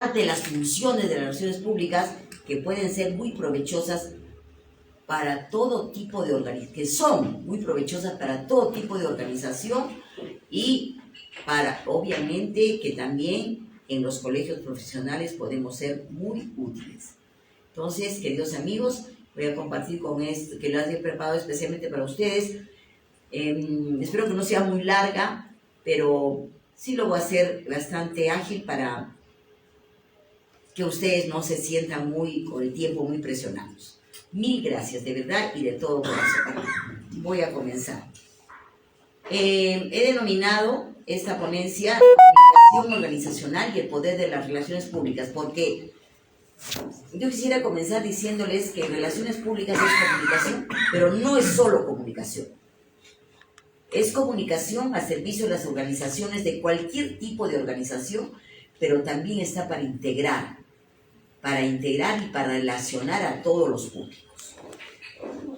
de las funciones de las relaciones públicas que pueden ser muy provechosas para todo tipo de organización, que son muy provechosas para todo tipo de organización y para, obviamente, que también en los colegios profesionales podemos ser muy útiles. Entonces, queridos amigos, voy a compartir con esto que lo he preparado especialmente para ustedes. Espero que no sea muy larga, pero sí lo voy a hacer bastante ágil para que ustedes no se sientan con el tiempo muy presionados. Mil gracias, de verdad y de todo corazón. Voy a comenzar. He denominado esta ponencia Comunicación Organizacional y el Poder de las Relaciones Públicas, porque yo quisiera comenzar diciéndoles que relaciones públicas es comunicación, pero no es solo comunicación. Es comunicación a servicio de las organizaciones, de cualquier tipo de organización, pero también está para integrar y para relacionar a todos los públicos.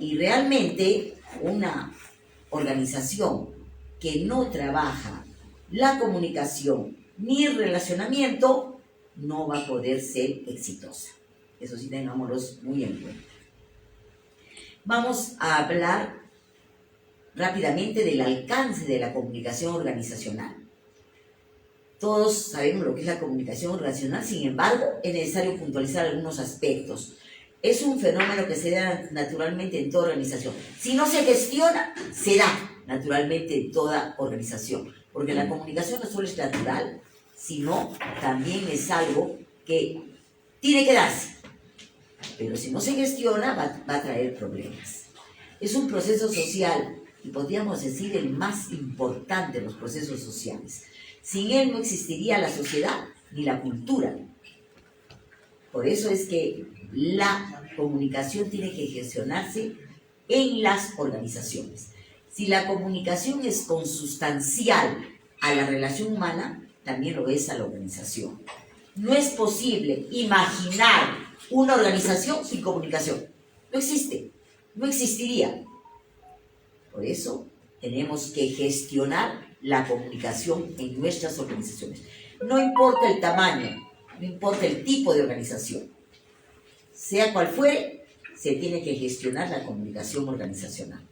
Y realmente una organización que no trabaja la comunicación ni el relacionamiento no va a poder ser exitosa. Eso sí, tengámoslo muy en cuenta. Vamos a hablar rápidamente del alcance de la comunicación organizacional. Todos sabemos lo que es la comunicación organizacional, sin embargo, es necesario puntualizar algunos aspectos. Es un fenómeno que se da naturalmente en toda organización. Si no se gestiona, se da naturalmente en toda organización. Porque la comunicación no solo es natural, sino también es algo que tiene que darse. Pero si no se gestiona, va a traer problemas. Es un proceso social, y podríamos decir el más importante de los procesos sociales. Sin él no existiría la sociedad ni la cultura. Por eso es que la comunicación tiene que gestionarse en las organizaciones. Si la comunicación es consustancial a la relación humana, también lo es a la organización. No es posible imaginar una organización sin comunicación. No existe, no existiría. Por eso tenemos que gestionar la comunicación en nuestras organizaciones. No importa el tamaño, no importa el tipo de organización. Sea cual fuere, se tiene que gestionar la comunicación organizacional.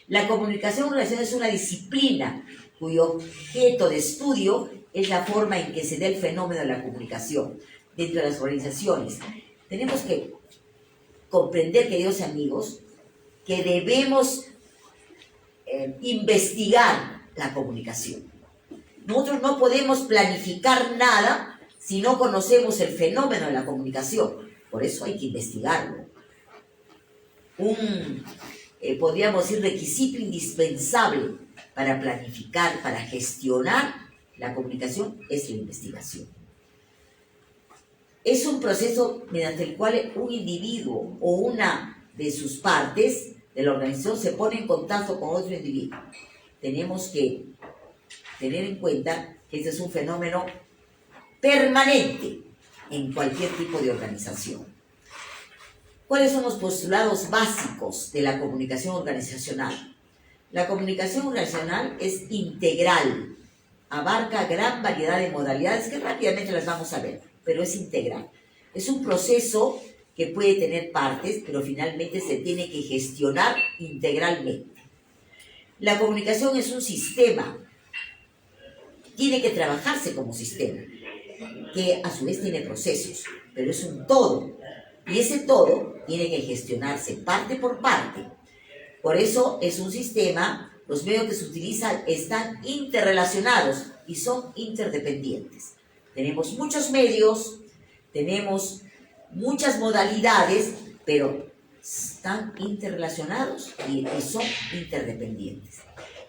La comunicación organizacional es una disciplina cuyo objeto de estudio es la forma en que se da el fenómeno de la comunicación dentro de las organizaciones. Tenemos que comprender, queridos amigos, que debemos investigar la comunicación. Nosotros no podemos planificar nada si no conocemos el fenómeno de la comunicación. Por eso hay que investigarlo. Podríamos decir, requisito indispensable para planificar, para gestionar la comunicación es la investigación. Es un proceso mediante el cual un individuo o una de sus partes de la organización se pone en contacto con otro individuo. Tenemos que tener en cuenta que este es un fenómeno permanente en cualquier tipo de organización. ¿Cuáles son los postulados básicos de la comunicación organizacional? La comunicación organizacional es integral, abarca gran variedad de modalidades que rápidamente las vamos a ver, pero es integral. Es un proceso que puede tener partes, pero finalmente se tiene que gestionar integralmente. La comunicación es un sistema, tiene que trabajarse como sistema, que a su vez tiene procesos, pero es un todo. Y ese todo tiene que gestionarse parte por parte. Por eso es un sistema, los medios que se utilizan están interrelacionados y son interdependientes. Tenemos muchos medios, tenemos muchas modalidades, pero están interrelacionados y son interdependientes.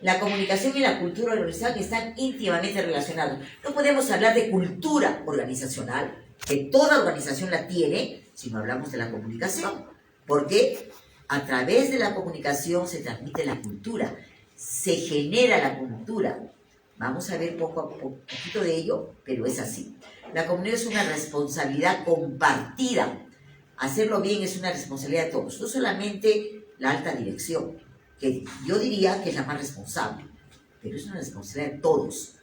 La comunicación y la cultura organizacional están íntimamente relacionados. No podemos hablar de cultura organizacional, que toda organización la tiene, si no hablamos de la comunicación, porque a través de la comunicación se transmite la cultura, se genera la cultura. Vamos a ver poquito de ello, pero es así. La comunicación es una responsabilidad compartida. Hacerlo bien es una responsabilidad de todos, no solamente la alta dirección, que yo diría que es la más responsable, pero es una responsabilidad de todos.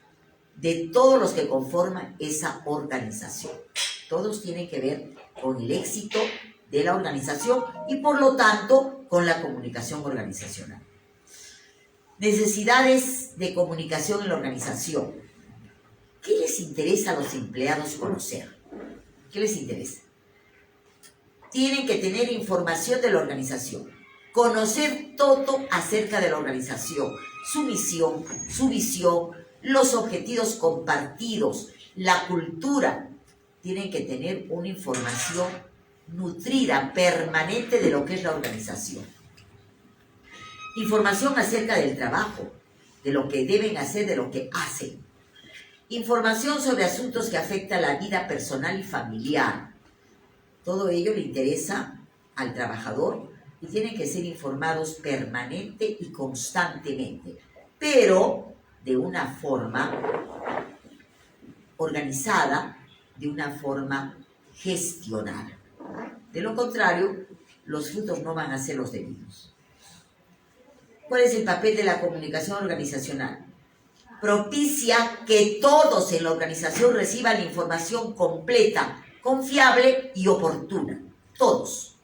de todos los que conforman esa organización. Todos tienen que ver con el éxito de la organización y por lo tanto con la comunicación organizacional. Necesidades de comunicación en la organización. ¿Qué les interesa a los empleados conocer? ¿Qué les interesa? Tienen que tener información de la organización, conocer todo acerca de la organización, su misión, su visión, los objetivos compartidos, la cultura. Tienen que tener una información nutrida, permanente de lo que es la organización. Información acerca del trabajo, de lo que deben hacer, de lo que hacen. Información sobre asuntos que afectan la vida personal y familiar. Todo ello le interesa al trabajador y tienen que ser informados permanente y constantemente, pero de una forma organizada, de una forma gestionada. De lo contrario, los frutos no van a ser los debidos. ¿Cuál es el papel de la comunicación organizacional? Propicia que todos en la organización reciban la información completa, confiable y oportuna. Todos.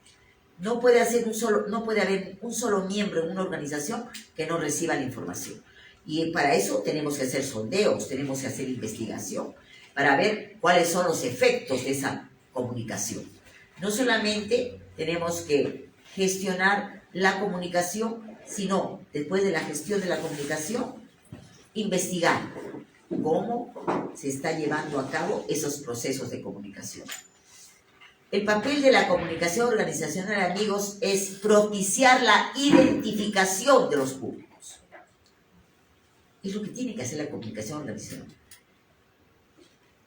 No puede haber un solo miembro en una organización que no reciba la información. Y para eso tenemos que hacer sondeos, tenemos que hacer investigación, para ver cuáles son los efectos de esa comunicación. No solamente tenemos que gestionar la comunicación, sino después de la gestión de la comunicación, investigar cómo se está llevando a cabo esos procesos de comunicación. El papel de la comunicación organizacional, amigos, es propiciar la identificación de los públicos. Es lo que tiene que hacer la comunicación organizacional.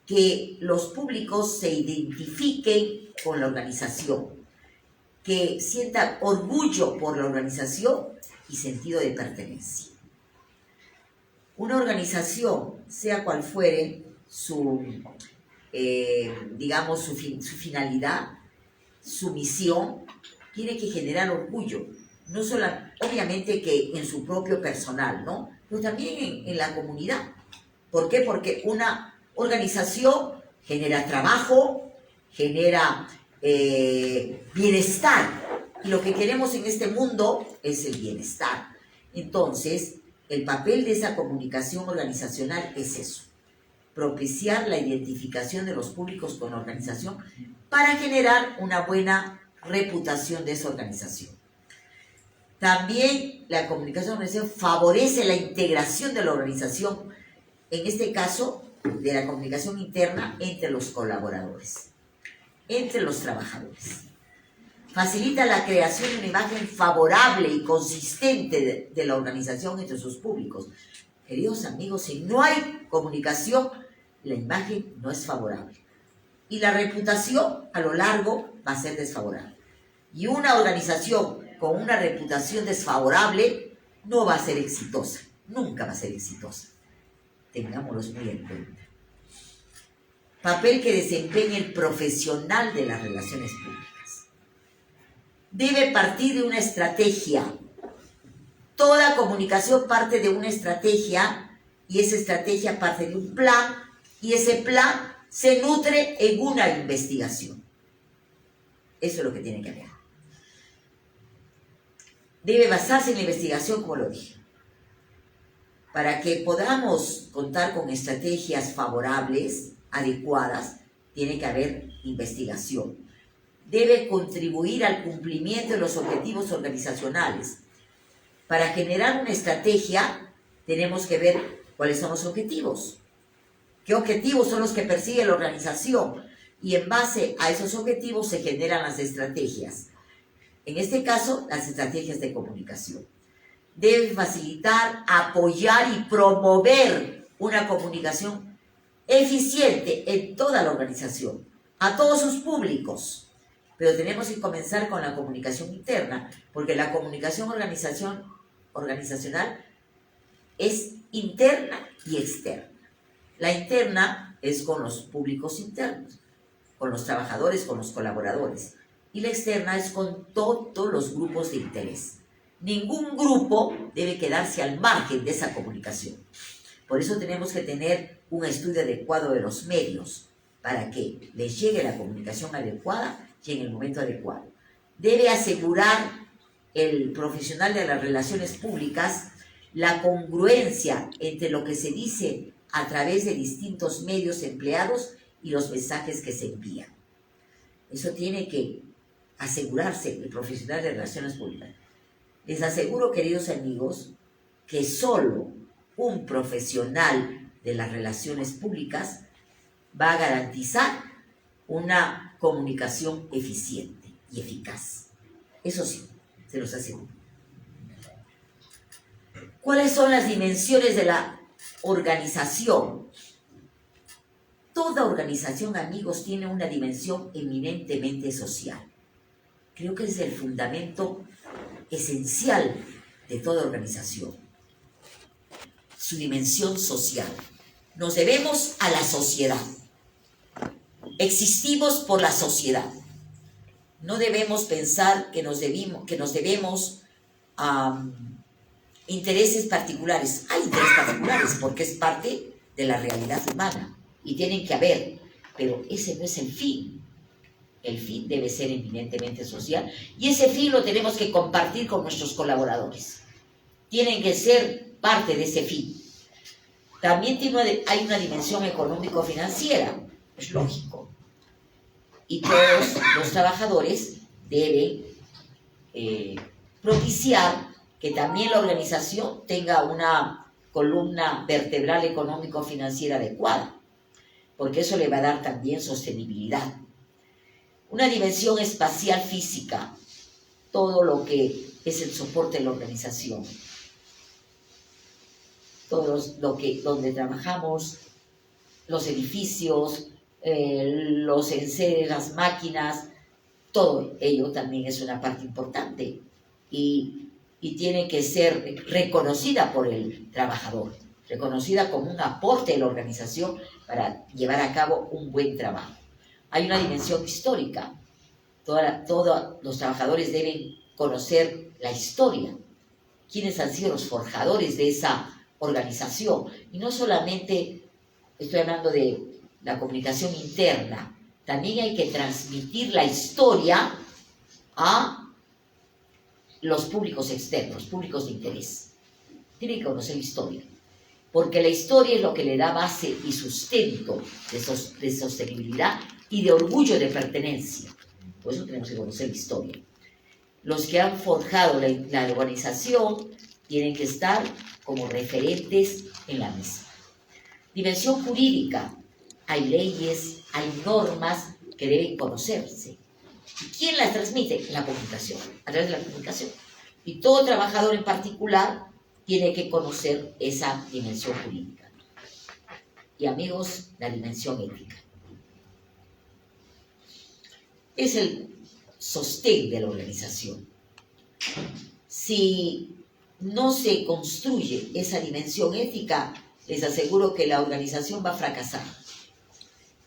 Que los públicos se identifiquen con la organización, que sientan orgullo por la organización y sentido de pertenencia. Una organización, sea cual fuere su finalidad, su misión, tiene que generar orgullo. No solo, obviamente que en su propio personal, ¿no? Pero también en la comunidad. ¿Por qué? Porque una organización genera trabajo, genera bienestar. Y lo que queremos en este mundo es el bienestar. Entonces, el papel de esa comunicación organizacional es eso. Propiciar la identificación de los públicos con la organización para generar una buena reputación de esa organización. También la comunicación organizacional favorece la integración de la organización, en este caso de la comunicación interna entre los colaboradores, entre los trabajadores. Facilita la creación de una imagen favorable y consistente de la organización entre sus públicos. Queridos amigos, si no hay comunicación, la imagen no es favorable. Y la reputación a lo largo va a ser desfavorable. Y una organización con una reputación desfavorable no va a ser exitosa. Nunca va a ser exitosa. Tengámoslo muy en cuenta. Papel que desempeña el profesional de las relaciones públicas. Debe partir de una estrategia. Toda comunicación parte de una estrategia y esa estrategia parte de un plan y ese plan se nutre en una investigación. Eso es lo que tiene que haber. Debe basarse en la investigación, como lo dije. Para que podamos contar con estrategias favorables, adecuadas, tiene que haber investigación. Debe contribuir al cumplimiento de los objetivos organizacionales. Para generar una estrategia, tenemos que ver cuáles son los objetivos. ¿Qué objetivos son los que persigue la organización? Y en base a esos objetivos se generan las estrategias. En este caso, las estrategias de comunicación. Debe facilitar, apoyar y promover una comunicación eficiente en toda la organización, a todos sus públicos. Pero tenemos que comenzar con la comunicación interna, porque la comunicación organizacional es interna y externa. La interna es con los públicos internos, con los trabajadores, con los colaboradores. Y la externa es con todos los grupos de interés. Ningún grupo debe quedarse al margen de esa comunicación. Por eso tenemos que tener un estudio adecuado de los medios para que les llegue la comunicación adecuada y en el momento adecuado. Debe asegurar el profesional de las relaciones públicas la congruencia entre lo que se dice a través de distintos medios empleados y los mensajes que se envían. Eso tiene que asegurarse el profesional de relaciones públicas. Les aseguro, queridos amigos, que solo un profesional de las relaciones públicas va a garantizar una comunicación eficiente y eficaz. Eso sí, se los aseguro. ¿Cuáles son las dimensiones de la organización? Toda organización, amigos, tiene una dimensión eminentemente social. Creo que es el fundamento esencial de toda organización. Su dimensión social. Nos debemos a la sociedad. Existimos por la sociedad. No debemos pensar que nos debemos a intereses particulares. Hay intereses particulares porque es parte de la realidad humana y tienen que haber, pero ese no es el fin. El fin debe ser eminentemente social y ese fin lo tenemos que compartir con nuestros colaboradores. Tienen que ser parte de ese fin. También hay una dimensión económico-financiera, es lógico. Y todos los trabajadores deben propiciar que también la organización tenga una columna vertebral económico-financiera adecuada, porque eso le va a dar también sostenibilidad. Una dimensión espacial física, todo lo que es el soporte de la organización, donde trabajamos, los edificios, los enseres, las máquinas, todo ello también es una parte importante y tiene que ser reconocida por el trabajador, reconocida como un aporte de la organización para llevar a cabo un buen trabajo. Hay una dimensión histórica. Todos los trabajadores deben conocer la historia, quiénes han sido los forjadores de esa organización. Y no solamente estoy hablando de la comunicación interna, también hay que transmitir la historia a los públicos externos, públicos de interés. Tienen que conocer la historia, porque la historia es lo que le da base y sustento de sostenibilidad y de orgullo de pertenencia. Por eso tenemos que conocer la historia. Los que han forjado la organización tienen que estar como referentes en la misma. Dimensión jurídica. Hay leyes, hay normas que deben conocerse. ¿Y quién las transmite? La comunicación, a través de la comunicación. Y todo trabajador en particular tiene que conocer esa dimensión jurídica. Y amigos, la dimensión ética. Es el sostén de la organización. Si no se construye esa dimensión ética, les aseguro que la organización va a fracasar.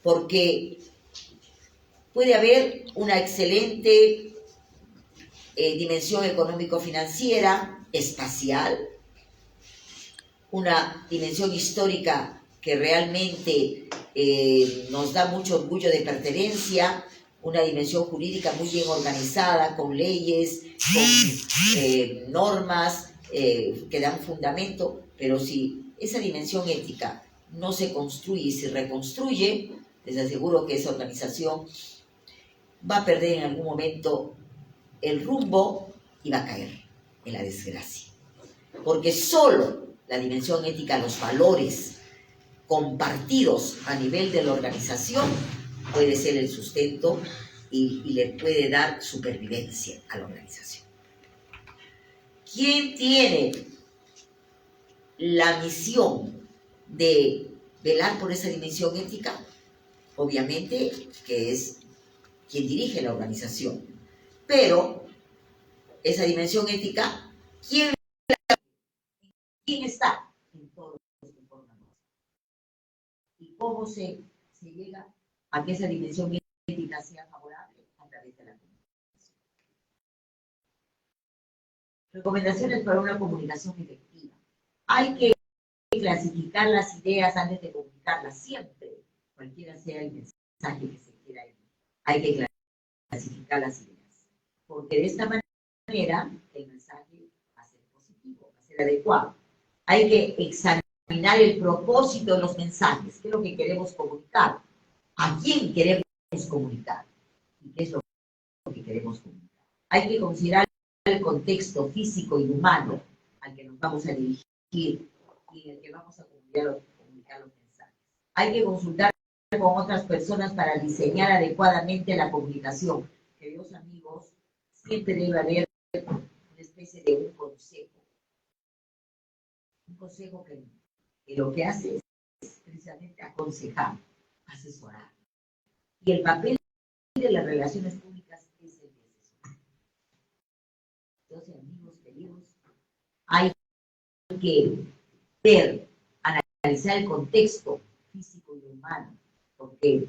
Porque puede haber una excelente dimensión económico-financiera, espacial, una dimensión histórica que realmente nos da mucho orgullo de pertenencia, una dimensión jurídica muy bien organizada, con leyes, con normas que dan fundamento, pero si esa dimensión ética no se construye y se reconstruye, les aseguro que esa organización va a perder en algún momento el rumbo y va a caer en la desgracia. Porque solo la dimensión ética, los valores compartidos a nivel de la organización puede ser el sustento y le puede dar supervivencia a la organización. ¿Quién tiene la misión de velar por esa dimensión ética? Obviamente que es quien dirige la organización, pero esa dimensión ética, ¿quién está en todo lo que forma? ¿Y cómo se llega a que esa dimensión ética sea favorable? A través de la comunicación. Recomendaciones para una comunicación efectiva. Hay que clasificar las ideas antes de comunicar. clasificarla siempre, cualquiera sea el mensaje que se quiera ir. Hay que clasificar las ideas, porque de esta manera el mensaje va a ser positivo, va a ser adecuado. Hay que examinar el propósito de los mensajes, qué es lo que queremos comunicar, a quién queremos comunicar y qué es lo que queremos comunicar. Hay que considerar el contexto físico y humano al que nos vamos a dirigir y en el que vamos a comunicar los mensajes. Hay que consultar con otras personas para diseñar adecuadamente la comunicación. Queridos amigos, siempre debe haber una especie de un consejo que lo que hace es precisamente aconsejar, asesorar. Y el papel de las relaciones públicas es el de asesorar. Entonces, amigos queridos, hay que ver, analizar el contexto físico y humano, porque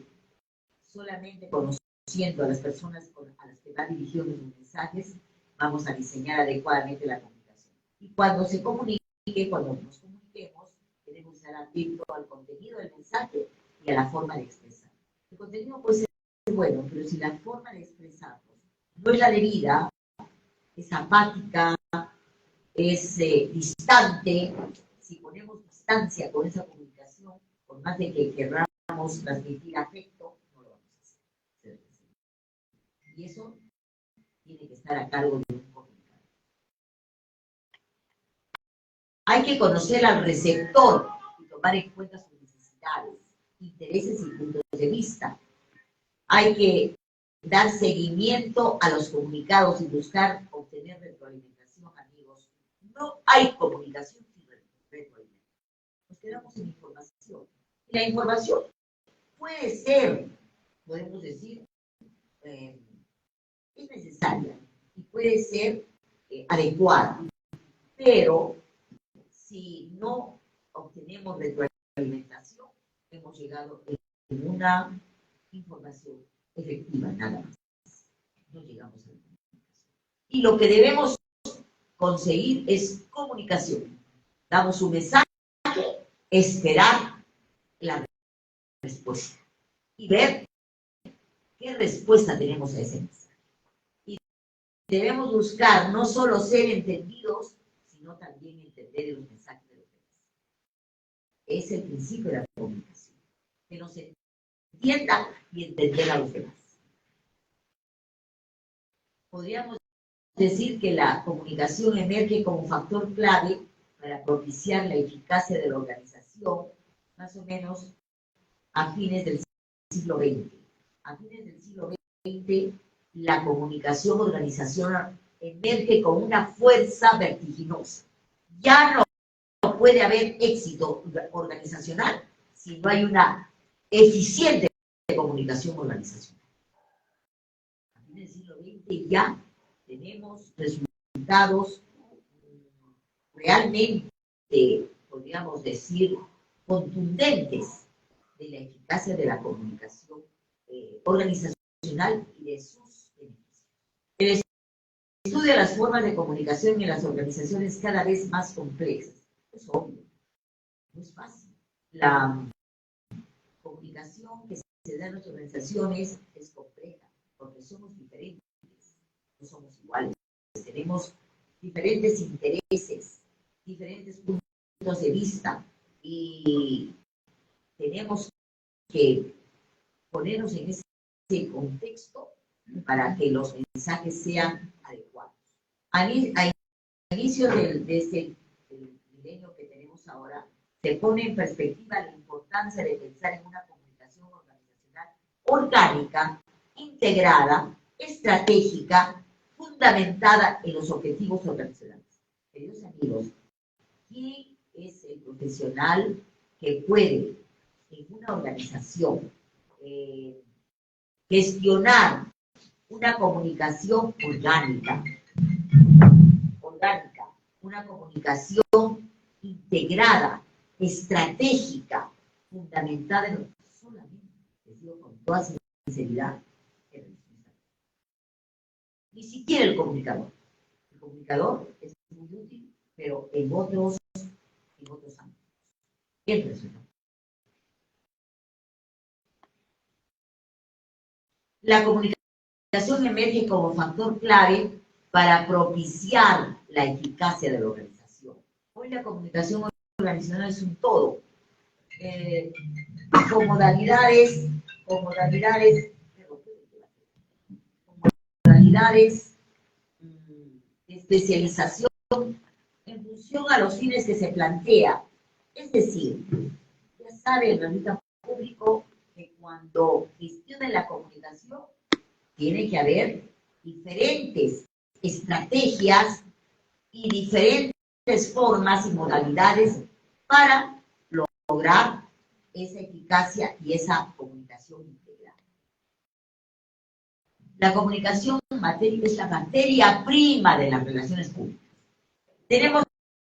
solamente conociendo a las personas a las que van dirigidos los mensajes, vamos a diseñar adecuadamente la comunicación. Y cuando se comunique, cuando nos comuniquemos, tenemos que estar atentos al contenido del mensaje y a la forma de expresar. El contenido puede ser bueno, pero si la forma de expresarlo no es la debida, es apática, es distante, si ponemos distancia con esa comunicación, por más de que queramos transmitir afecto, no lo vamos a hacer. Y eso tiene que estar a cargo de un comunicador. Hay que conocer al receptor y tomar en cuenta sus necesidades, intereses y puntos de vista. Hay que dar seguimiento a los comunicados y buscar obtener retroalimentación, amigos. No hay comunicación sin retroalimentación. Nos quedamos sin información. Y la información puede ser, podemos decir, es necesaria y puede ser adecuada, pero si no obtenemos retroalimentación, hemos llegado en una información efectiva, nada más. No llegamos a la comunicación. Y lo que debemos conseguir es comunicación. Damos un mensaje, esperar la respuesta y ver qué respuesta tenemos a ese mensaje. Y debemos buscar no solo ser entendidos, sino también entender los mensajes de los demás. Es el principio de la comunicación, que nos entienda y entender a los demás. Podríamos decir que la comunicación emerge como factor clave para propiciar la eficacia de la organización, más o menos a fines del siglo XX. A fines del siglo XX, la comunicación organizacional emerge con una fuerza vertiginosa. Ya no puede haber éxito organizacional si no hay una eficiente comunicación organizacional. A fines del siglo XX ya tenemos resultados realmente, podríamos decir, contundentes de la eficacia de la comunicación organizacional y de sus beneficios. El estudio de las formas de comunicación en las organizaciones cada vez más complejas. Es obvio, no es fácil. La comunicación que se da en las organizaciones es compleja, porque somos diferentes, no somos iguales, tenemos diferentes intereses, diferentes puntos de vista y tenemos que ponernos en ese contexto para que los mensajes sean adecuados. A inicio de este milenio que tenemos ahora, se pone en perspectiva la importancia de pensar en una comunicación organizacional orgánica, integrada, estratégica, fundamentada en los objetivos organizacionales. Queridos amigos, ¿quién es el profesional que puede en una organización gestionar una comunicación orgánica, una comunicación integrada, estratégica, fundamentada en solamente, les digo con toda sinceridad, ni siquiera el comunicador. El comunicador es muy útil, pero en otros ámbitos. El resultado. La comunicación emerge como factor clave para propiciar la eficacia de la organización. Hoy la comunicación organizacional es un todo, con modalidades, de especialización en función a los fines que se plantea. Es decir, ya sabe el realista público que cuando gestiona la comunicación tiene que haber diferentes estrategias y diferentes formas y modalidades para lograr esa eficacia y esa comunicación integral. La comunicación es la materia prima de las relaciones públicas. Tenemos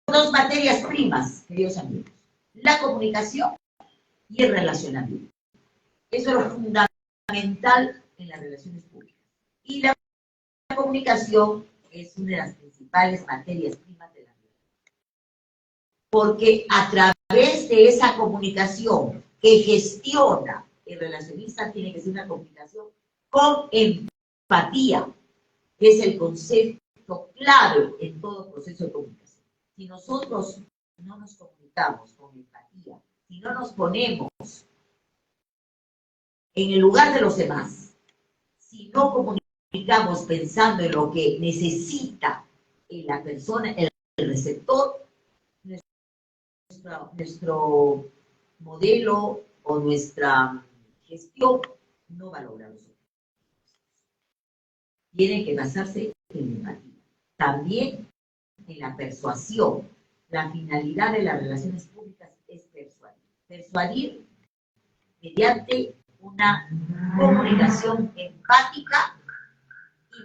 dos materias primas, queridos amigos, la comunicación y el relacionamiento. Eso es lo fundamental en las relaciones públicas. Y la comunicación es una de las principales materias primas de la relación. Porque a través de esa comunicación que gestiona el relacionista, tiene que ser una comunicación con empatía, que es el concepto clave en todo proceso de comunicación. Si nosotros no nos comunicamos con empatía, si no nos ponemos en el lugar de los demás, si no comunicamos pensando en lo que necesita la persona, el receptor, nuestro modelo o nuestra gestión no va a lograr los objetivos. Tiene que basarse en empatía. También en la persuasión. La finalidad de las relaciones públicas es persuadir. Persuadir mediante una comunicación empática,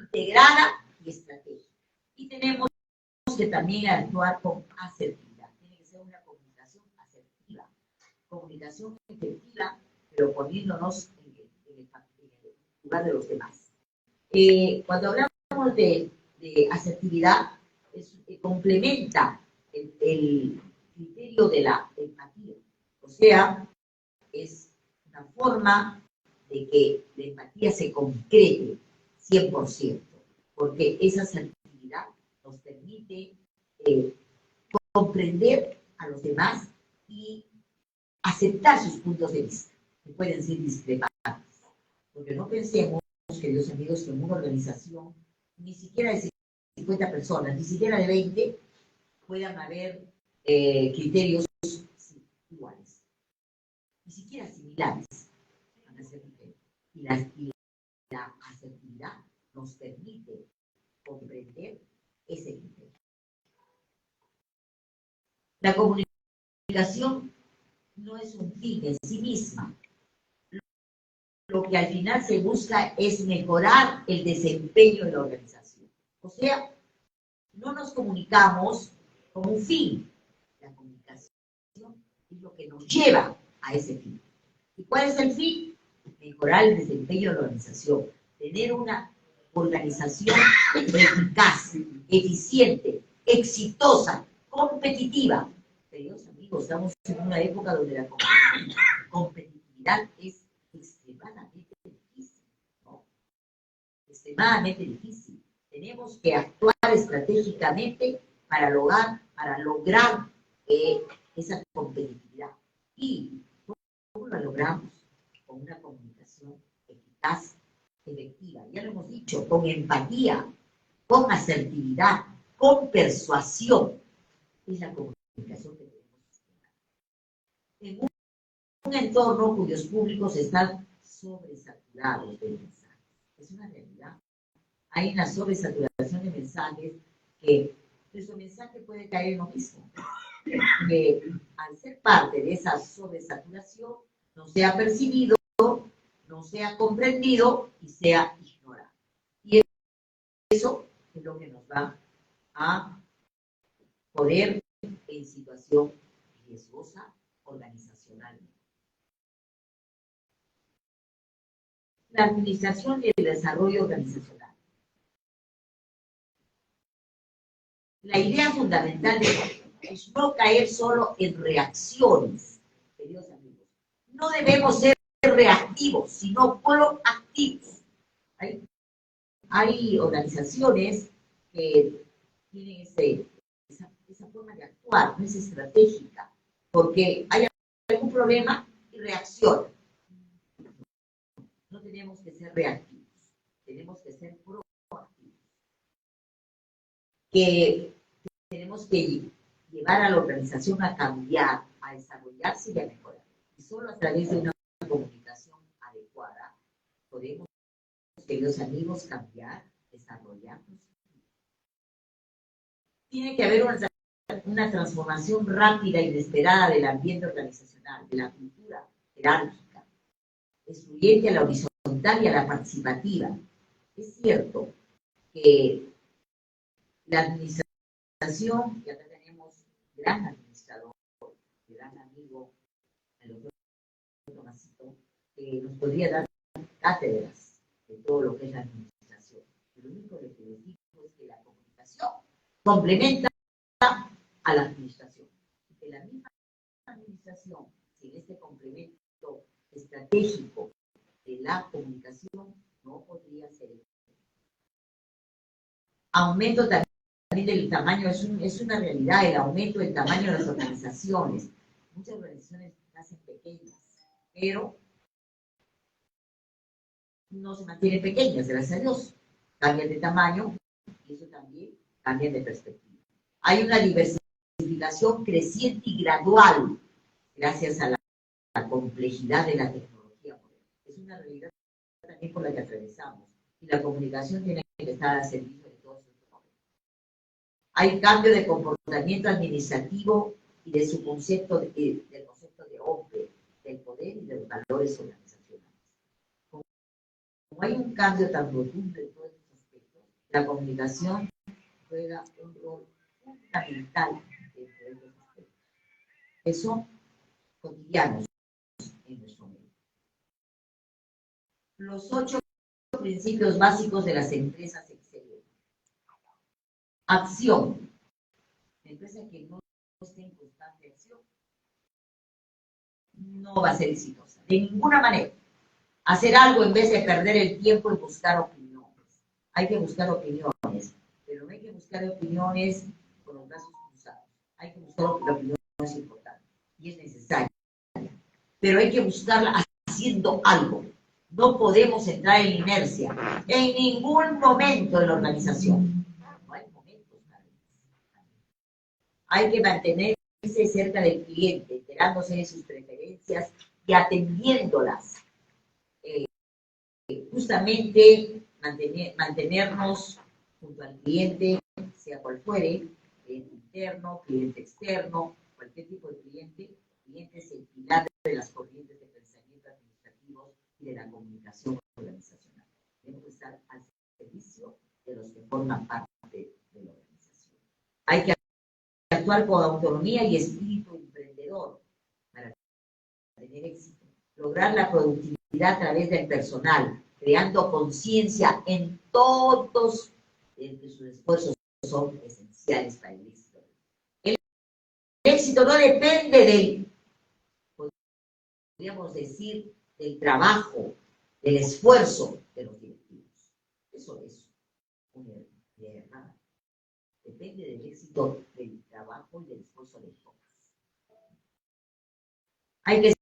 integrada y estratégica. Y tenemos que también actuar con asertividad. Tiene que ser una comunicación asertiva, comunicación efectiva, pero poniéndonos en el lugar de los demás. Cuando hablamos de asertividad, complementa el criterio de la empatía. O sea, es una forma de que la empatía se concrete 100%, porque esa asertividad nos permite comprender a los demás y aceptar sus puntos de vista, que pueden ser discrepantes. Porque no pensemos, queridos amigos, que en una organización, ni siquiera de 50 personas, ni siquiera de 20, puedan haber criterios iguales, ni siquiera similares. Van a ser diferentes. Y la asertividad nos permite comprender ese criterio. La comunicación no es un fin en sí misma. Lo que al final se busca es mejorar el desempeño de la organización. O sea, no nos comunicamos como un fin. La comunicación es lo que nos lleva a ese fin. ¿Y cuál es el fin? Mejorar el desempeño de la organización. Tener una organización eficaz, eficiente, exitosa, competitiva. Queridos amigos, estamos en una época donde la competitividad es extremadamente difícil, ¿no? Extremadamente difícil. Tenemos que actuar estratégicamente para lograr esa competitividad. ¿Y cómo lo logramos? Con una comunicación eficaz, efectiva. Ya lo hemos dicho, con empatía, con asertividad, con persuasión. Es la comunicación que tenemos en un entorno cuyos públicos están sobresaturados de mensajes. Es una realidad. Hay una sobresaturación de mensajes que nuestro mensaje puede caer en lo mismo. Que al ser parte de esa sobresaturación no sea percibido, no sea comprendido y sea ignorado. Y eso es lo que nos va a poner en situación riesgosa organizacionalmente. La administración y el desarrollo organizacional. La idea fundamental es no caer solo en reacciones, queridos amigos. No debemos ser reactivos, sino proactivos. hay organizaciones que tienen esa forma de actuar, no es estratégica, porque hay algún problema y reacciona. No tenemos que ser reactivos, tenemos que ser proactivos. Que tenemos que llevar a la organización a cambiar, a desarrollarse y a mejorar. Y solo a través de una comunicación adecuada podemos, queridos amigos, cambiar, desarrollarnos. Tiene que haber una transformación rápida e inesperada del ambiente organizacional, de la cultura jerárquica, excluyente a la horizontal y a la participativa. Es cierto que la administración, y acá tenemos gran administrador, gran amigo, el doctor Tomasito, que nos podría dar cátedras de todo lo que es la administración. Lo único que les digo es que la comunicación complementa a la administración. Que la misma administración, sin este complemento estratégico de la comunicación, no podría ser. Aumento también del tamaño, es una realidad el aumento del tamaño de las organizaciones. Muchas organizaciones nacen pequeñas, pero no se mantienen pequeñas, gracias a Dios. Cambian de tamaño y eso también cambia de perspectiva. Hay una diversificación creciente y gradual gracias a la complejidad de la tecnología moderna. Es una realidad también por la que atravesamos y la comunicación tiene que estar al servicio de todos estos problemas. Hay cambio de comportamiento administrativo y de su concepto del concepto de hombre, del poder y de los valores organizacionales. Como hay un cambio tan rotundo en todos estos aspectos, la comunicación juega un rol fundamental dentro de estos aspectos, que son cotidianos en nuestro medio. Los 8 principios básicos de las empresas excelentes. Acción. La empresa que no esté en constante acción no va a ser exitosa, de ninguna manera. Hacer algo en vez de perder el tiempo y buscar opiniones. Hay que buscar opiniones, pero no hay que buscar opiniones con los brazos cruzados. Hay que buscar opiniones importantes y es necesaria. Pero hay que buscarla haciendo algo. No podemos entrar en inercia en ningún momento de la organización. No hay momentos para eso. Hay que mantenerse cerca del cliente, enterándose de sus preferencias y atendiéndolas. Justamente mantenernos junto al cliente, sea cual fuere, cliente interno, cliente externo, cualquier tipo de cliente. Cliente es el pilar de las corrientes de pensamiento administrativos y de la comunicación organizacional. Debemos estar al servicio de los que forman parte de la organización. Hay que actuar con autonomía y espíritu emprendedor para tener éxito. Lograr la productividad a través del personal, creando conciencia en todos sus esfuerzos son esenciales para el éxito. El éxito no depende del, podríamos decir, del trabajo, del esfuerzo de los directivos. Eso es una verdad. Depende del éxito del trabajo y del esfuerzo de todos. Hay que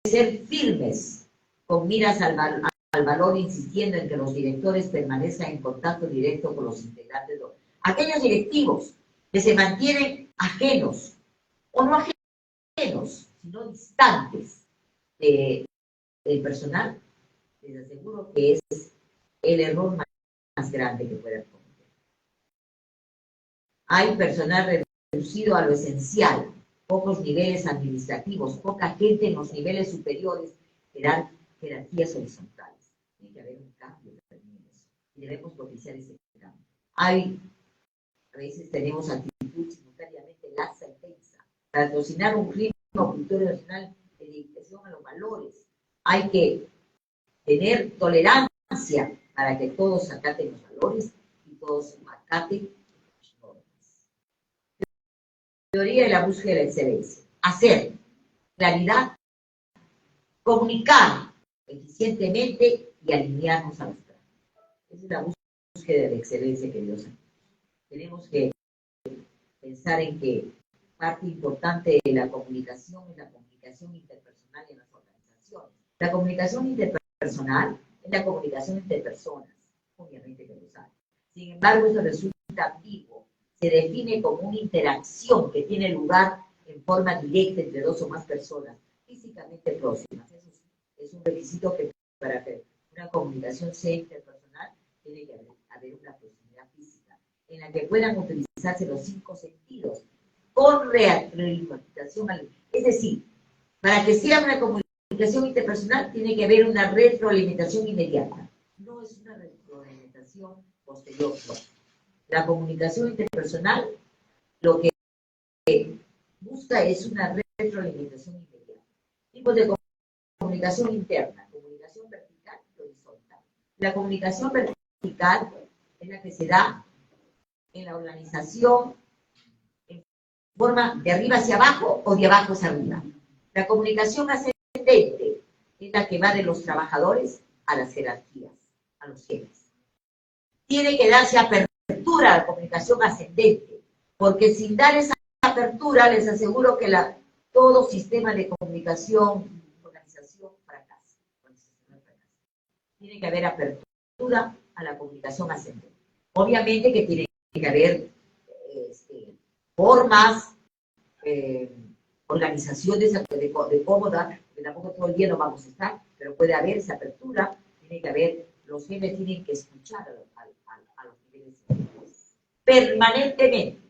ser firmes con miras al valor, insistiendo en que los directores permanezcan en contacto directo con los integrantes. Aquellos directivos que se mantienen ajenos, o no ajenos, sino distantes del personal, les aseguro que es el error más grande que puedan cometer. Hay personal reducido a lo esencial, pocos niveles administrativos, poca gente en los niveles superiores, jerarquías horizontales. Tiene que haber un cambio también en eso. Y debemos propiciar ese cambio. A veces tenemos actitud simultáneamente laxa y tensa. Para cocinar un clima o cultura nacional de dedicación a los valores, hay que tener tolerancia para que todos acaten los valores y todos acaten las normas. Teoría de la búsqueda de la excelencia. Hacer, claridad, comunicar eficientemente y alinearnos a los planes. Esa es la búsqueda búsqueda de excelencia que Dios ha. Tenemos que pensar en que parte importante de la comunicación es la comunicación interpersonal en las organizaciones. La comunicación interpersonal es la comunicación entre personas, obviamente que lo saben. Sin embargo, eso resulta ambiguo. Se define como una interacción que tiene lugar en forma directa entre dos o más personas físicamente próximas. Eso es un requisito que para que una comunicación sea interpersonal tiene que haber una proximidad física en la que puedan utilizarse los 5 sentidos con retroalimentación. Es decir, para que sea una comunicación interpersonal tiene que haber una retroalimentación inmediata. No es una retroalimentación posterior. No. La comunicación interpersonal lo que busca es una retroalimentación inmediata. Tipos de comunicación interna, comunicación vertical y horizontal. La comunicación vertical es la que se da en la organización en forma de arriba hacia abajo o de abajo hacia arriba. La comunicación ascendente es la que va de los trabajadores a las jerarquías, a los jefes. Tiene que darse apertura a la comunicación ascendente, porque sin dar esa apertura les aseguro que todo sistema de comunicación, organización fracasa. Tiene que haber apertura a la comunicación ascendente. Obviamente que tiene que haber formas, organizaciones de cómoda, que tampoco todo el día no vamos a estar, pero puede haber esa apertura, tiene que haber, los jefes tienen que escuchar a los niveles permanentemente.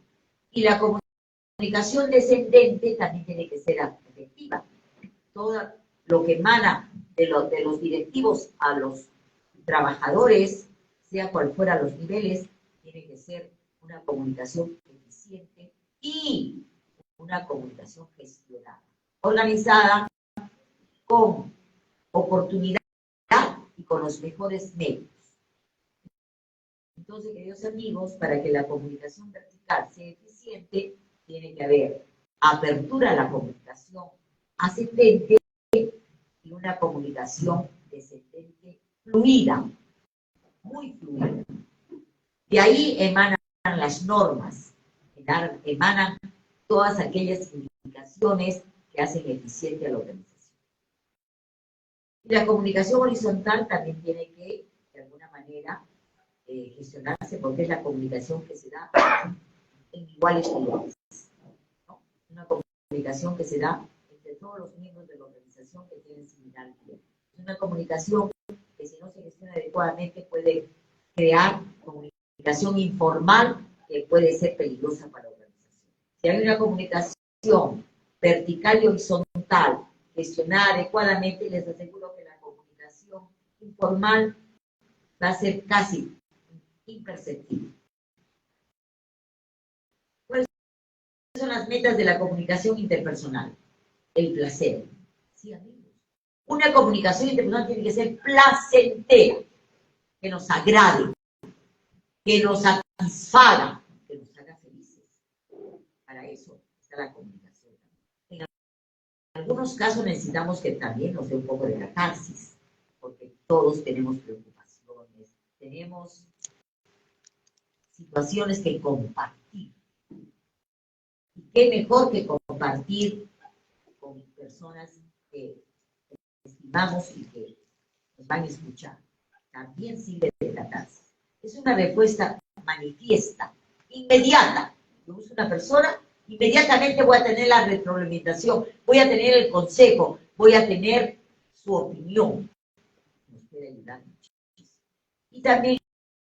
Y la comunicación descendente también tiene que ser efectiva. Todo lo que emana de los directivos a los trabajadores, sea cual fuera los niveles, tiene que ser una comunicación eficiente y una comunicación gestionada, organizada, con oportunidad y con los mejores medios. Entonces, queridos amigos, para que la comunicación vertical sea eficiente, tiene que haber apertura a la comunicación ascendente y una comunicación descendente fluida, muy fluida. De ahí emanan las normas, emanan todas aquellas indicaciones que hacen eficiente a la organización. Y la comunicación horizontal también tiene que, de alguna manera, gestionarse porque es la comunicación que se da en iguales niveles, ¿no? Una comunicación que se da entre todos los miembros de la organización que tienen similar nivel. Es una comunicación que si no se gestiona adecuadamente puede crear comunicación informal que puede ser peligrosa para la organización. Si hay una comunicación vertical y horizontal gestionada adecuadamente, les aseguro que la comunicación informal va a ser casi imperceptible. ¿Cuáles son las metas de la comunicación interpersonal? El placer. Sí, amigos. Una comunicación interpersonal tiene que ser placentera, que nos agrade, que nos satisfaga, que nos haga felices. Para eso está la comunicación. En algunos casos necesitamos que también nos dé un poco de catarsis, porque todos tenemos preocupaciones, tenemos situaciones que compartir. Y qué mejor que compartir con personas que estimamos y que nos van a escuchar. También sirve de catarsis. Es una respuesta manifiesta, inmediata. Yo uso una persona, inmediatamente voy a tener la retroalimentación, voy a tener el consejo, voy a tener su opinión. Nos puede ayudar muchísimo. Y también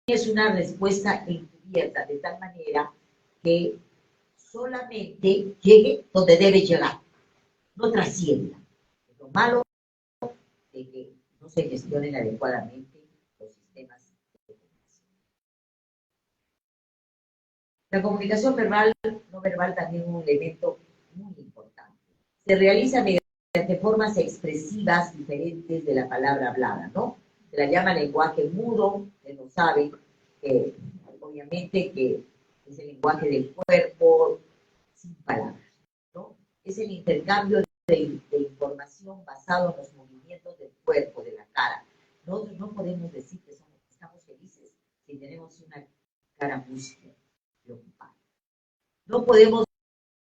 es una respuesta encubierta, de tal manera que solamente llegue donde debe llegar, no trascienda. Lo malo de que no se gestionen adecuadamente los sistemas de comunicación. La comunicación verbal, no verbal, también es un elemento muy importante. Se realiza mediante formas expresivas diferentes de la palabra hablada, ¿no? Se la llama lenguaje mudo, que no saben, obviamente que es el lenguaje del cuerpo sin palabras, ¿no? Es el intercambio de información basado en los movimientos del cuerpo, de la cara. Nosotros no podemos decir que estamos felices si tenemos cara mustia, preocupada. No podemos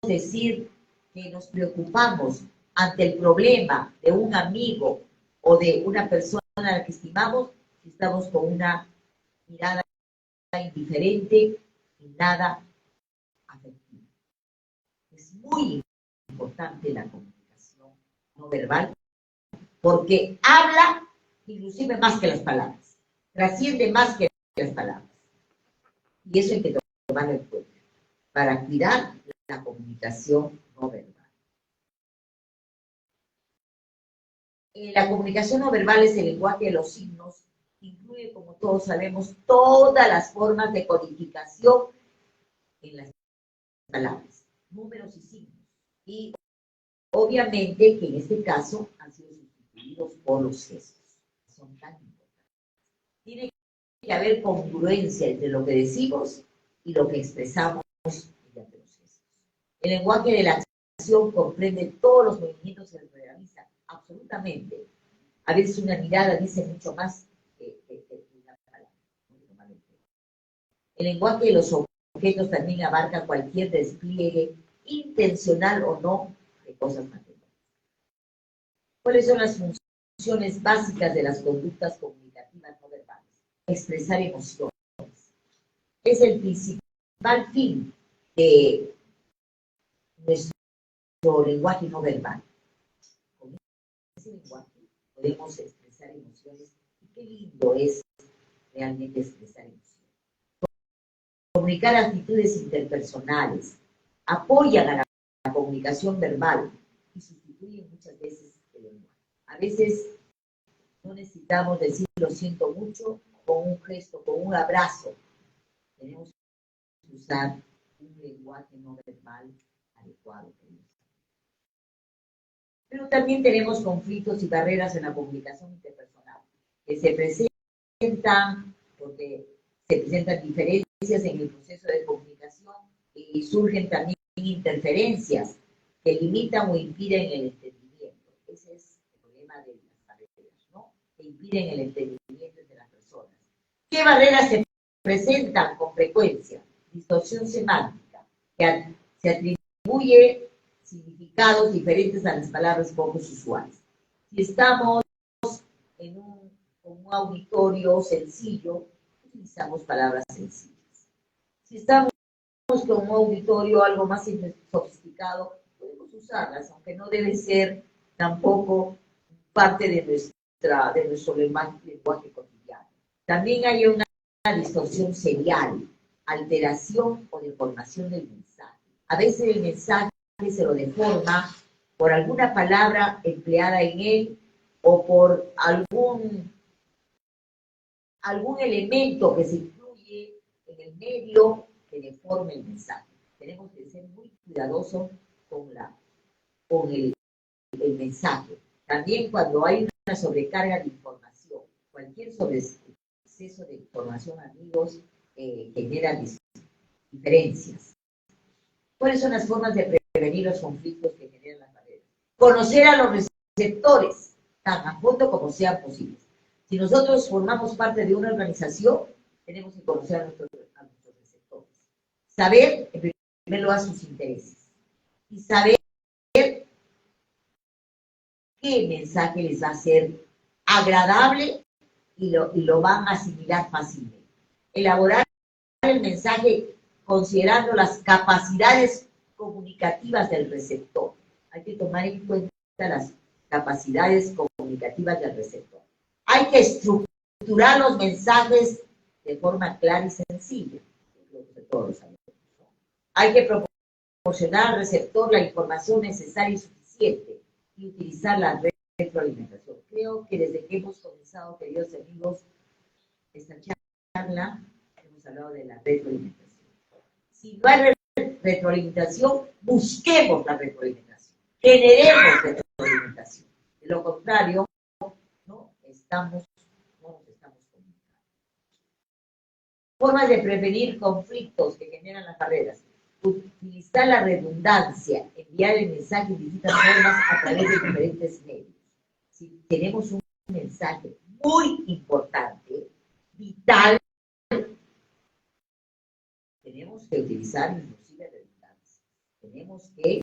decir que nos preocupamos ante el problema de un amigo o de una persona a la que estimamos si estamos con una mirada indiferente y nada afectiva. Es muy importante la comunicación no verbal porque habla inclusive más que las palabras, trasciende más que las palabras. Y eso hay que tomarlo en cuenta para cuidar la comunicación no verbal. La comunicación no verbal es el lenguaje de los signos, incluye, como todos sabemos, todas las formas de codificación en las palabras, números y signos. Y obviamente que en este caso han sido sustituidos por los gestos, que son tan importantes. Tiene que haber congruencia entre lo que decimos y lo que expresamos mediante los gestos. El lenguaje de la acción comprende todos los movimientos que se realizan, absolutamente. A veces una mirada dice mucho más que una palabra. El lenguaje de los objetos también abarca cualquier despliegue, intencional o no, de cosas materiales. ¿Cuáles son las funciones básicas de las conductas comunicativas no verbales? Expresar emociones. Es el principal fin de nuestro lenguaje no verbal. Con ese lenguaje podemos expresar emociones y qué lindo es realmente expresar emociones. Comunicar actitudes interpersonales apoyan a la comunicación verbal y sustituyen muchas veces el lenguaje. A veces no necesitamos decir lo siento mucho con un gesto, con un abrazo. Tenemos que usar un lenguaje no verbal adecuado. Pero también tenemos conflictos y barreras en la comunicación interpersonal, que se presentan porque se presentan diferencias en el proceso de comunicación y surgen también interferencias que limitan o impiden el entendimiento. Ese es el problema de las barreras, ¿no? Que impiden el entendimiento de las personas. ¿Qué barreras se presentan con frecuencia? Distorsión semántica, que se atribuye significados diferentes a las palabras poco usuales. Si estamos en un auditorio sencillo, utilizamos palabras sencillas. Si estamos con un auditorio algo más sofisticado, podemos usarlas, aunque no debe ser tampoco parte de nuestro lenguaje cotidiano. También hay una distorsión serial, alteración o deformación del mensaje. A veces el mensaje se lo deforma por alguna palabra empleada en él o por algún elemento que se incluye en el medio que deforme el mensaje. Tenemos que ser muy cuidadosos con el mensaje. También cuando hay una sobrecarga de información, cualquier exceso de información, amigos, genera diferencias. ¿Cuáles son las formas de prevenir los conflictos que generan las barreras? Conocer a los receptores, tan a fondo como sean posibles. Si nosotros formamos parte de una organización, tenemos que conocer a nuestros receptores. Saber, en primer lugar, sus intereses. Y saber qué mensaje les va a ser agradable y lo van a asimilar fácilmente. Elaborar el mensaje considerando las capacidades comunicativas del receptor. Hay que tomar en cuenta las capacidades comunicativas del receptor. Hay que estructurar los mensajes de forma clara y sencilla. Todos sabemos. Hay que proporcionar al receptor la información necesaria y suficiente y utilizar la retroalimentación. Creo que desde que hemos comenzado, queridos amigos, esta charla, hemos hablado de la retroalimentación. Si no hay retroalimentación, busquemos la retroalimentación, generemos retroalimentación. De lo contrario, no nos estamos comunicando. Formas de prevenir conflictos que generan las barreras. Utilizar la redundancia, enviar el mensaje de distintas formas a través de diferentes medios. Si tenemos un mensaje muy importante, vital, que utilizar inclusive redundancias. Tenemos que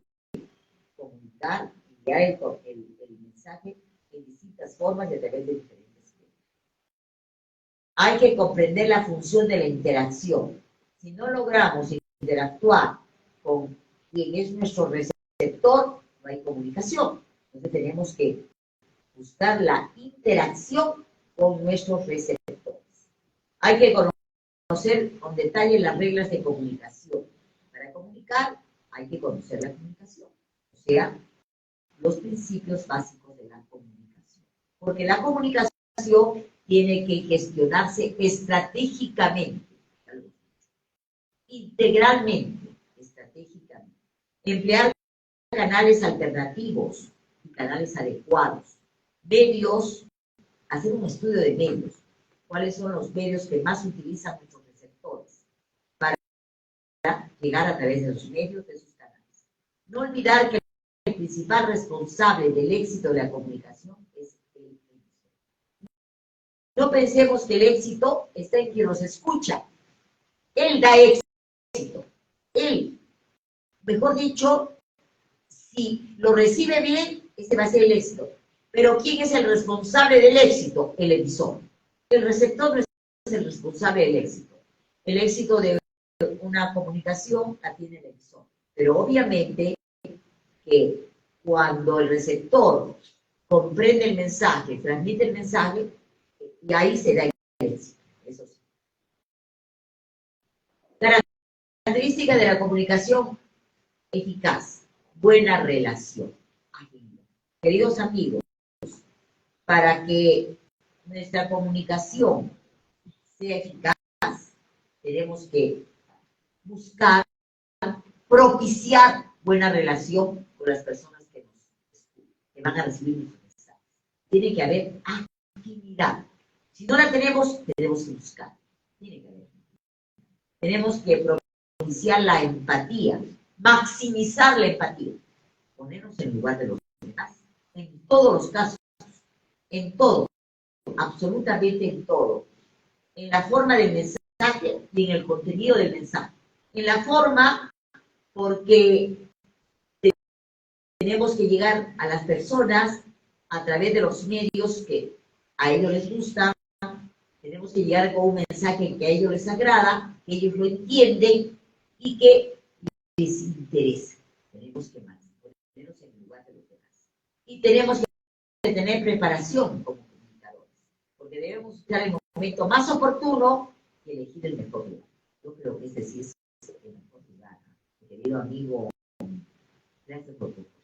comunicar y enviar el mensaje en distintas formas y a través de diferentes medios. Hay que comprender la función de la interacción. Si no logramos interactuar con quien es nuestro receptor, no hay comunicación. Entonces tenemos que buscar la interacción con nuestros receptores. Hay que conocer con detalle las reglas de comunicación. Para comunicar hay que conocer la comunicación, o sea, los principios básicos de la comunicación. Porque la comunicación tiene que gestionarse estratégicamente, integralmente, estratégicamente. Emplear canales alternativos y canales adecuados. Medios, hacer un estudio de medios. ¿Cuáles son los medios que más utilizan nuestros receptores para llegar a través de los medios de sus canales? No olvidar que el principal responsable del éxito de la comunicación es el emisor. No pensemos que el éxito está en quien nos escucha. Él da éxito. Él, mejor dicho, si lo recibe bien, ese va a ser el éxito. Pero ¿quién es el responsable del éxito? El emisor. El receptor no es el responsable del éxito. El éxito de una comunicación la tiene el emisor. Pero obviamente que cuando el receptor comprende el mensaje, transmite el mensaje, y ahí se da el éxito. Eso sí. Característica de la comunicación eficaz, buena relación. Queridos amigos, para que nuestra comunicación sea eficaz, tenemos que buscar, propiciar buena relación con las personas que van a recibir nuestros mensajes. Tiene que haber actividad. Si no la tenemos, tenemos que buscar. Tiene que haber. Tenemos que propiciar la empatía, maximizar la empatía, ponernos en lugar de los demás, en todos los casos, en todo, absolutamente en todo, en la forma del mensaje y en el contenido del mensaje. En la forma, porque tenemos que llegar a las personas a través de los medios que a ellos les gusta, tenemos que llegar con un mensaje que a ellos les agrada, que ellos lo entienden y que les interesa. Tenemos que ponernos en lugar de los demás. Y tenemos que tener preparación como comunicadores, porque debemos buscar el momento más oportuno y elegir el mejor lugar. Yo creo que ese sí es el mejor lugar. Querido amigo, gracias por tu oportunidad.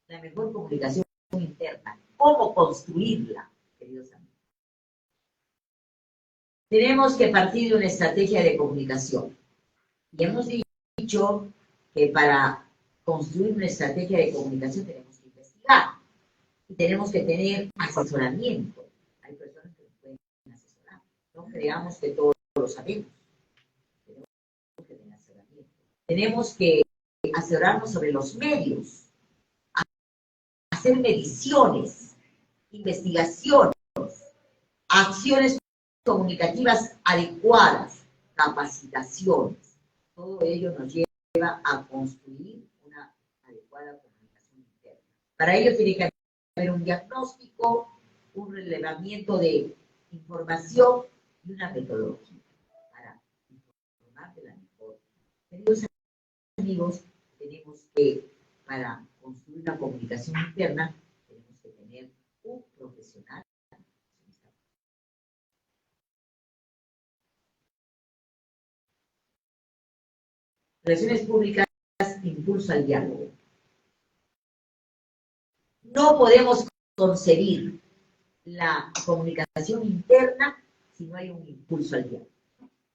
La mejor comunicación interna. ¿Cómo construirla, queridos amigos? Tenemos que partir de una estrategia de comunicación. Y hemos dicho que para construir una estrategia de comunicación tenemos que investigar y tenemos que tener asesoramiento. Hay personas que nos pueden asesorar. No creamos que todos lo sabemos. Tenemos que tener asesoramiento. Tenemos que asesorarnos sobre los medios, hacer mediciones, investigaciones, acciones comunicativas adecuadas, capacitaciones. Todo ello nos lleva a construir una adecuada comunicación interna. Para ello tiene que haber un diagnóstico, un relevamiento de información y una metodología para informar de la mejor. Queridos amigos, tenemos que, para construir una comunicación interna, tenemos que tener un profesional. Relaciones públicas impulsa el diálogo. No podemos concebir la comunicación interna si no hay un impulso al diálogo.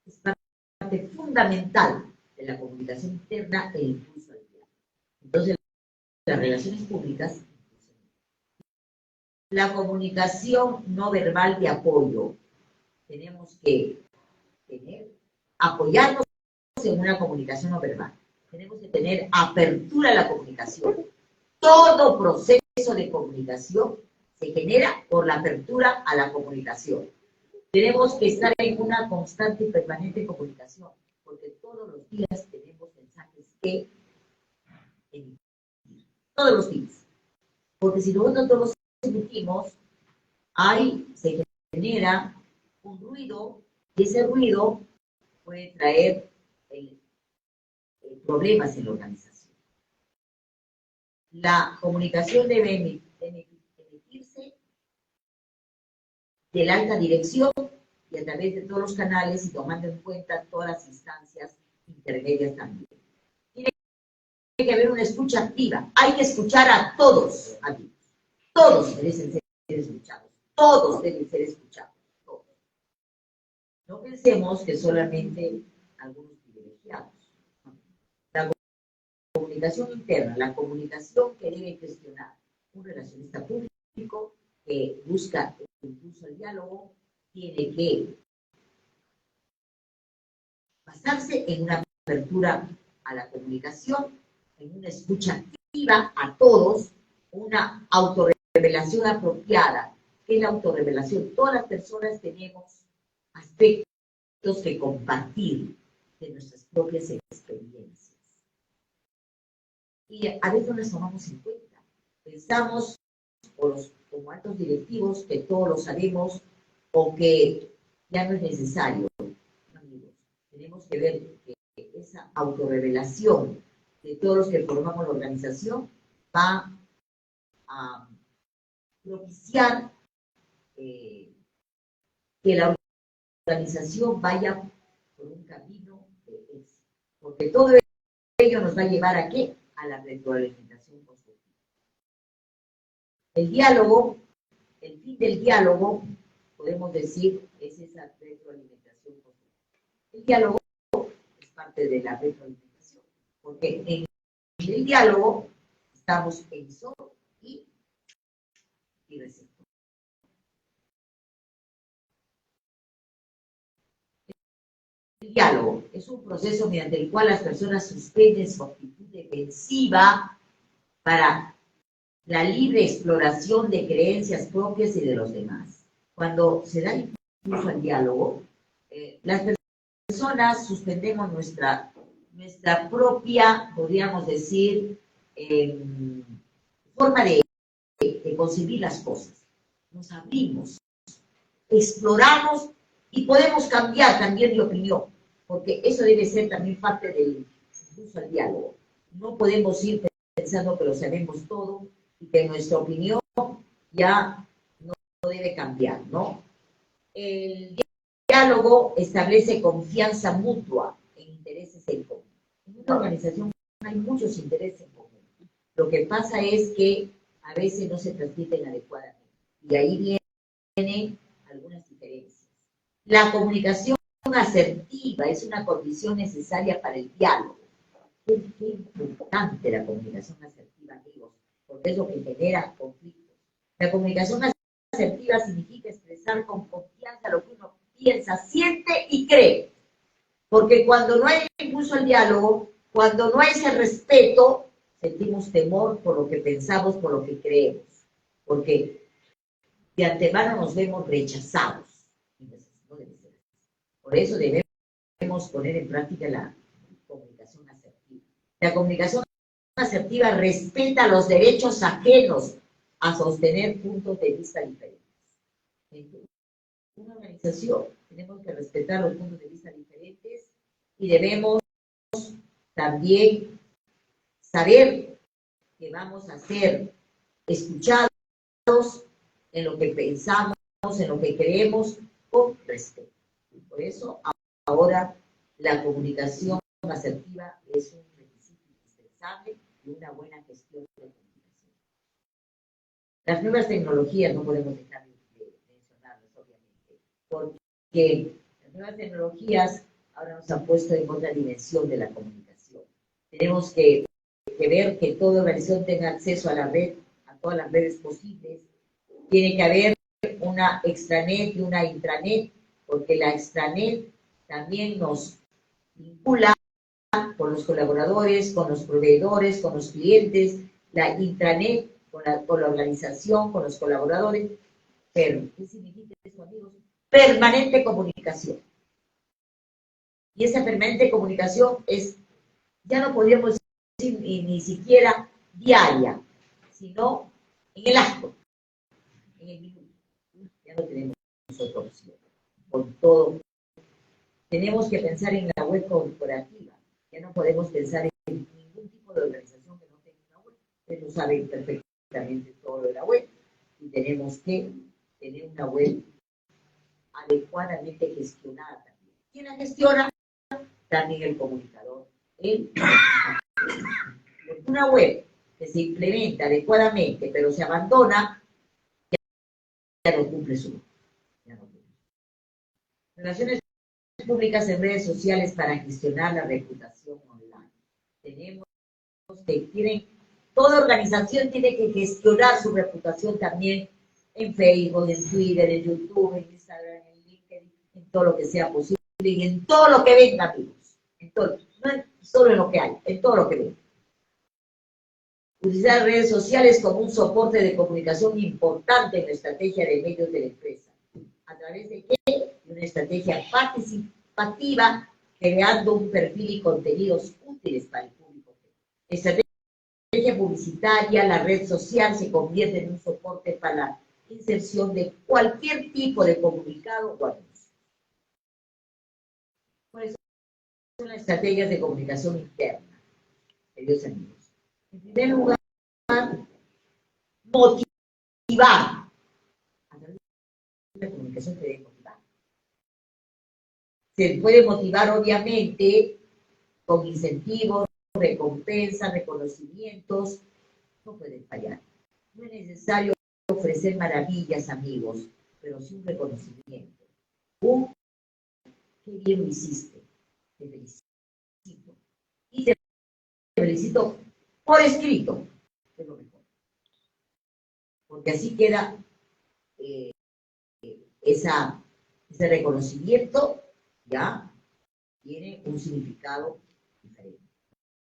Es parte fundamental de la comunicación interna el impulso al diálogo. Entonces, las relaciones públicas, la comunicación no verbal de apoyo. Tenemos que apoyarnos en una comunicación no verbal. Tenemos que tener apertura a la comunicación. Todo proceso de comunicación se genera por la apertura a la comunicación. Tenemos que estar en una constante y permanente comunicación, porque todos los días tenemos mensajes que emitir. Todos los días. Porque si nosotros no los emitimos, se genera un ruido, y ese ruido puede traer problemas en la organización. La comunicación debe emitirse de la alta dirección y a través de todos los canales y tomando en cuenta todas las instancias intermedias también. Tiene que haber una escucha activa. Hay que escuchar a todos, amigos. Todos merecen ser escuchados. Todos deben ser escuchados. Todos. No pensemos que solamente algunos privilegiados. La comunicación interna, la comunicación que debe gestionar un relacionista público que busca el impulso al diálogo, tiene que basarse en una apertura a la comunicación, en una escucha activa a todos, una autorrevelación apropiada. ¿Qué es la autorrevelación? Todas las personas tenemos aspectos que compartir de nuestras propias experiencias. Y a veces no las tomamos en cuenta. Pensamos, como altos directivos, que todos lo sabemos o que ya no es necesario. Amigos, tenemos que ver que esa autorrevelación de todos los que formamos la organización va a propiciar que la organización vaya por un camino de éxito. Porque todo ello nos va a llevar ¿a qué? A la retroalimentación constructiva. El diálogo, el fin del diálogo, podemos decir, es esa retroalimentación constructiva. El diálogo es parte de la retroalimentación, porque en el diálogo estamos emisor y receptor. El diálogo es un proceso mediante el cual las personas suspenden su actitud defensiva para la libre exploración de creencias propias y de los demás. Cuando se da impulso al diálogo, las personas suspendemos nuestra propia, podríamos decir, forma de concebir las cosas. Nos abrimos, exploramos y podemos cambiar también de opinión, porque eso debe ser también parte del impulso al diálogo. No podemos ir pensando que lo sabemos todo y que nuestra opinión ya no debe cambiar, ¿no? El diálogo establece confianza mutua en intereses en común. En una organización hay muchos intereses en común. Lo que pasa es que a veces no se transmiten adecuadamente. Y ahí vienen algunas diferencias. La comunicación asertiva es una condición necesaria para el diálogo. Qué importante la comunicación asertiva, amigos, porque es lo que genera conflictos. La comunicación asertiva significa expresar con confianza lo que uno piensa, siente y cree. Porque cuando no hay impulso al diálogo, cuando no hay ese respeto, sentimos temor por lo que pensamos, por lo que creemos. Porque de antemano nos vemos rechazados. No debe ser así. Por eso debemos poner en práctica la comunicación asertiva. La comunicación asertiva respeta los derechos ajenos a sostener puntos de vista diferentes. En una organización tenemos que respetar los puntos de vista diferentes y debemos también saber que vamos a ser escuchados en lo que pensamos, en lo que creemos, con respeto. Por eso ahora la comunicación asertiva es un requisito indispensable y una buena gestión de la comunicación. Las nuevas tecnologías no podemos dejar de mencionarlas, obviamente, porque las nuevas tecnologías ahora nos han puesto en otra dimensión de la comunicación. Tenemos que ver que toda organización tenga acceso a la red, a todas las redes posibles. Tiene que haber una extranet y una intranet, porque la extranet también nos vincula con los colaboradores, con los proveedores, con los clientes, la intranet, con la organización, con los colaboradores. Pero, ¿qué significa eso, amigos? Permanente comunicación. Y esa permanente comunicación es, ya no podríamos decir ni siquiera diaria, sino en el acto, en el minuto. Ya no tenemos otra opción. Con todo, tenemos que pensar en la web corporativa. Ya no podemos pensar en ningún tipo de organización que no tenga una web. Ustedes lo saben perfectamente todo de la web. Y tenemos que tener una web adecuadamente gestionada también. ¿Quién la gestiona? También el comunicador. Una web que se implementa adecuadamente, pero se abandona, ya no cumple su rol. Relaciones públicas en redes sociales para gestionar la reputación online. Tenemos que toda organización tiene que gestionar su reputación también en Facebook, en Twitter, en YouTube, en Instagram, en LinkedIn, en todo lo que sea posible y en todo lo que venga, amigos. En todo, no solo en lo que hay, en todo lo que venga. Utilizar redes sociales como un soporte de comunicación importante en la estrategia de medios de la empresa. ¿A través de qué? De una estrategia participativa, creando un perfil y contenidos útiles para el público. Estrategia publicitaria, la red social se convierte en un soporte para la inserción de cualquier tipo de comunicado o anuncio. ¿Cuáles son las estrategias de comunicación interna, queridos amigos? En primer lugar, motivar. A través de la comunicación se debe motivar. Se puede motivar, obviamente, con incentivos, recompensas, reconocimientos. No pueden fallar. No es necesario ofrecer maravillas, amigos, pero sí un reconocimiento. Qué bien lo hiciste. Te felicito. Y te felicito por escrito. Es lo mejor. Porque así queda ese reconocimiento, ya tiene un significado diferente,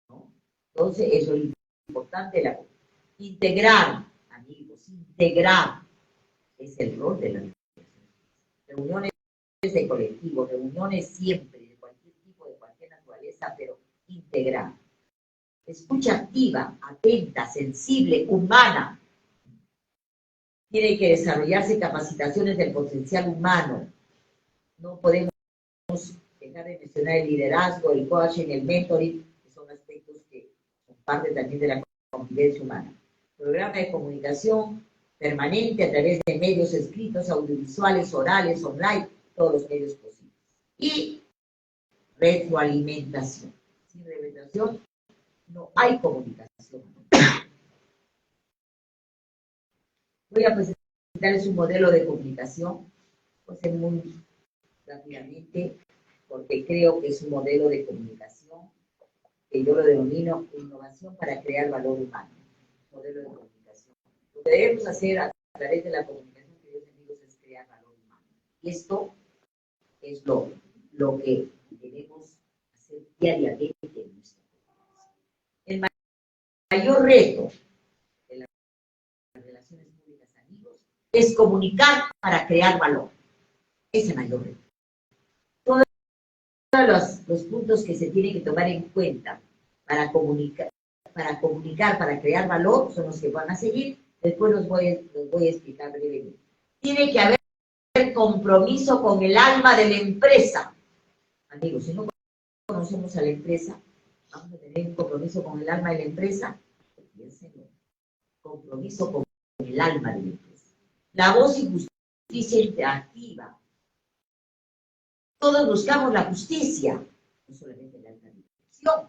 ¿no? Entonces, eso es lo importante. Integrar, amigos, integrar es el rol de la reuniones de colectivo, reuniones siempre, de cualquier tipo, de cualquier naturaleza, pero integrar. Escucha activa, atenta, sensible, humana. Tiene que desarrollarse capacitaciones del potencial humano. No podemos dejar de mencionar el liderazgo, el coaching, el mentoring, que son aspectos que son parte también de la convivencia humana. Programa de comunicación permanente a través de medios escritos, audiovisuales, orales, online, todos los medios posibles. Y retroalimentación. Sin retroalimentación no hay comunicación. Voy a presentarles un modelo de comunicación, pues muy rápidamente, porque creo que es un modelo de comunicación que yo lo denomino innovación para crear valor humano. Modelo de comunicación. Lo que debemos hacer a través de la comunicación, queridos amigos, es crear valor humano. Y esto es lo que debemos hacer diariamente en nuestra comunicación. El mayor reto de las relaciones públicas, amigos, es comunicar para crear valor. Ese es el mayor reto. Todos los puntos que se tienen que tomar en cuenta para comunicar, para crear valor, son los que van a seguir. Después los voy a explicar brevemente. Tiene que haber compromiso con el alma de la empresa. Amigos, si no conocemos a la empresa, vamos a tener un compromiso con el alma de la empresa. Piénsenlo. Compromiso con el alma de la empresa. La voz y justicia interactiva. Todos buscamos la justicia, no solamente la alta dirección,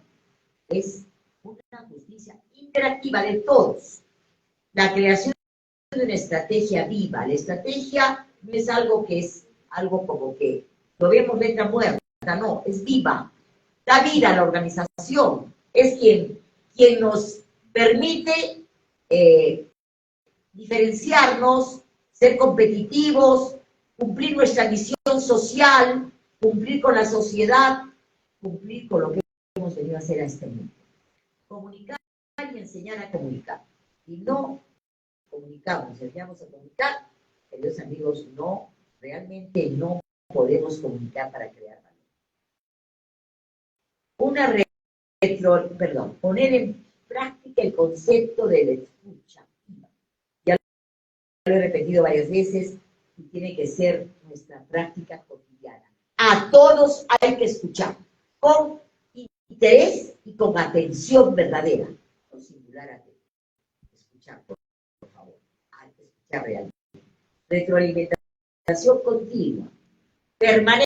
es una justicia interactiva de todos. La creación de una estrategia viva. La estrategia no es algo que es algo como que lo vemos letra muerta, no, es viva. Da vida a la organización, es quien nos permite diferenciarnos, ser competitivos, cumplir nuestra misión social, cumplir con la sociedad, cumplir con lo que hemos venido a hacer a este mundo. Comunicar y enseñar a comunicar. Si no comunicamos, enseñamos a comunicar, queridos amigos, no, realmente no podemos comunicar para crear valor. Poner en práctica el concepto de la escucha. Ya lo he repetido varias veces y tiene que ser nuestra práctica cotidiana. A todos hay que escuchar con interés y con atención verdadera, no singular atención. Escuchar, por favor, hay que escuchar realmente. Retroalimentación continua, permanente.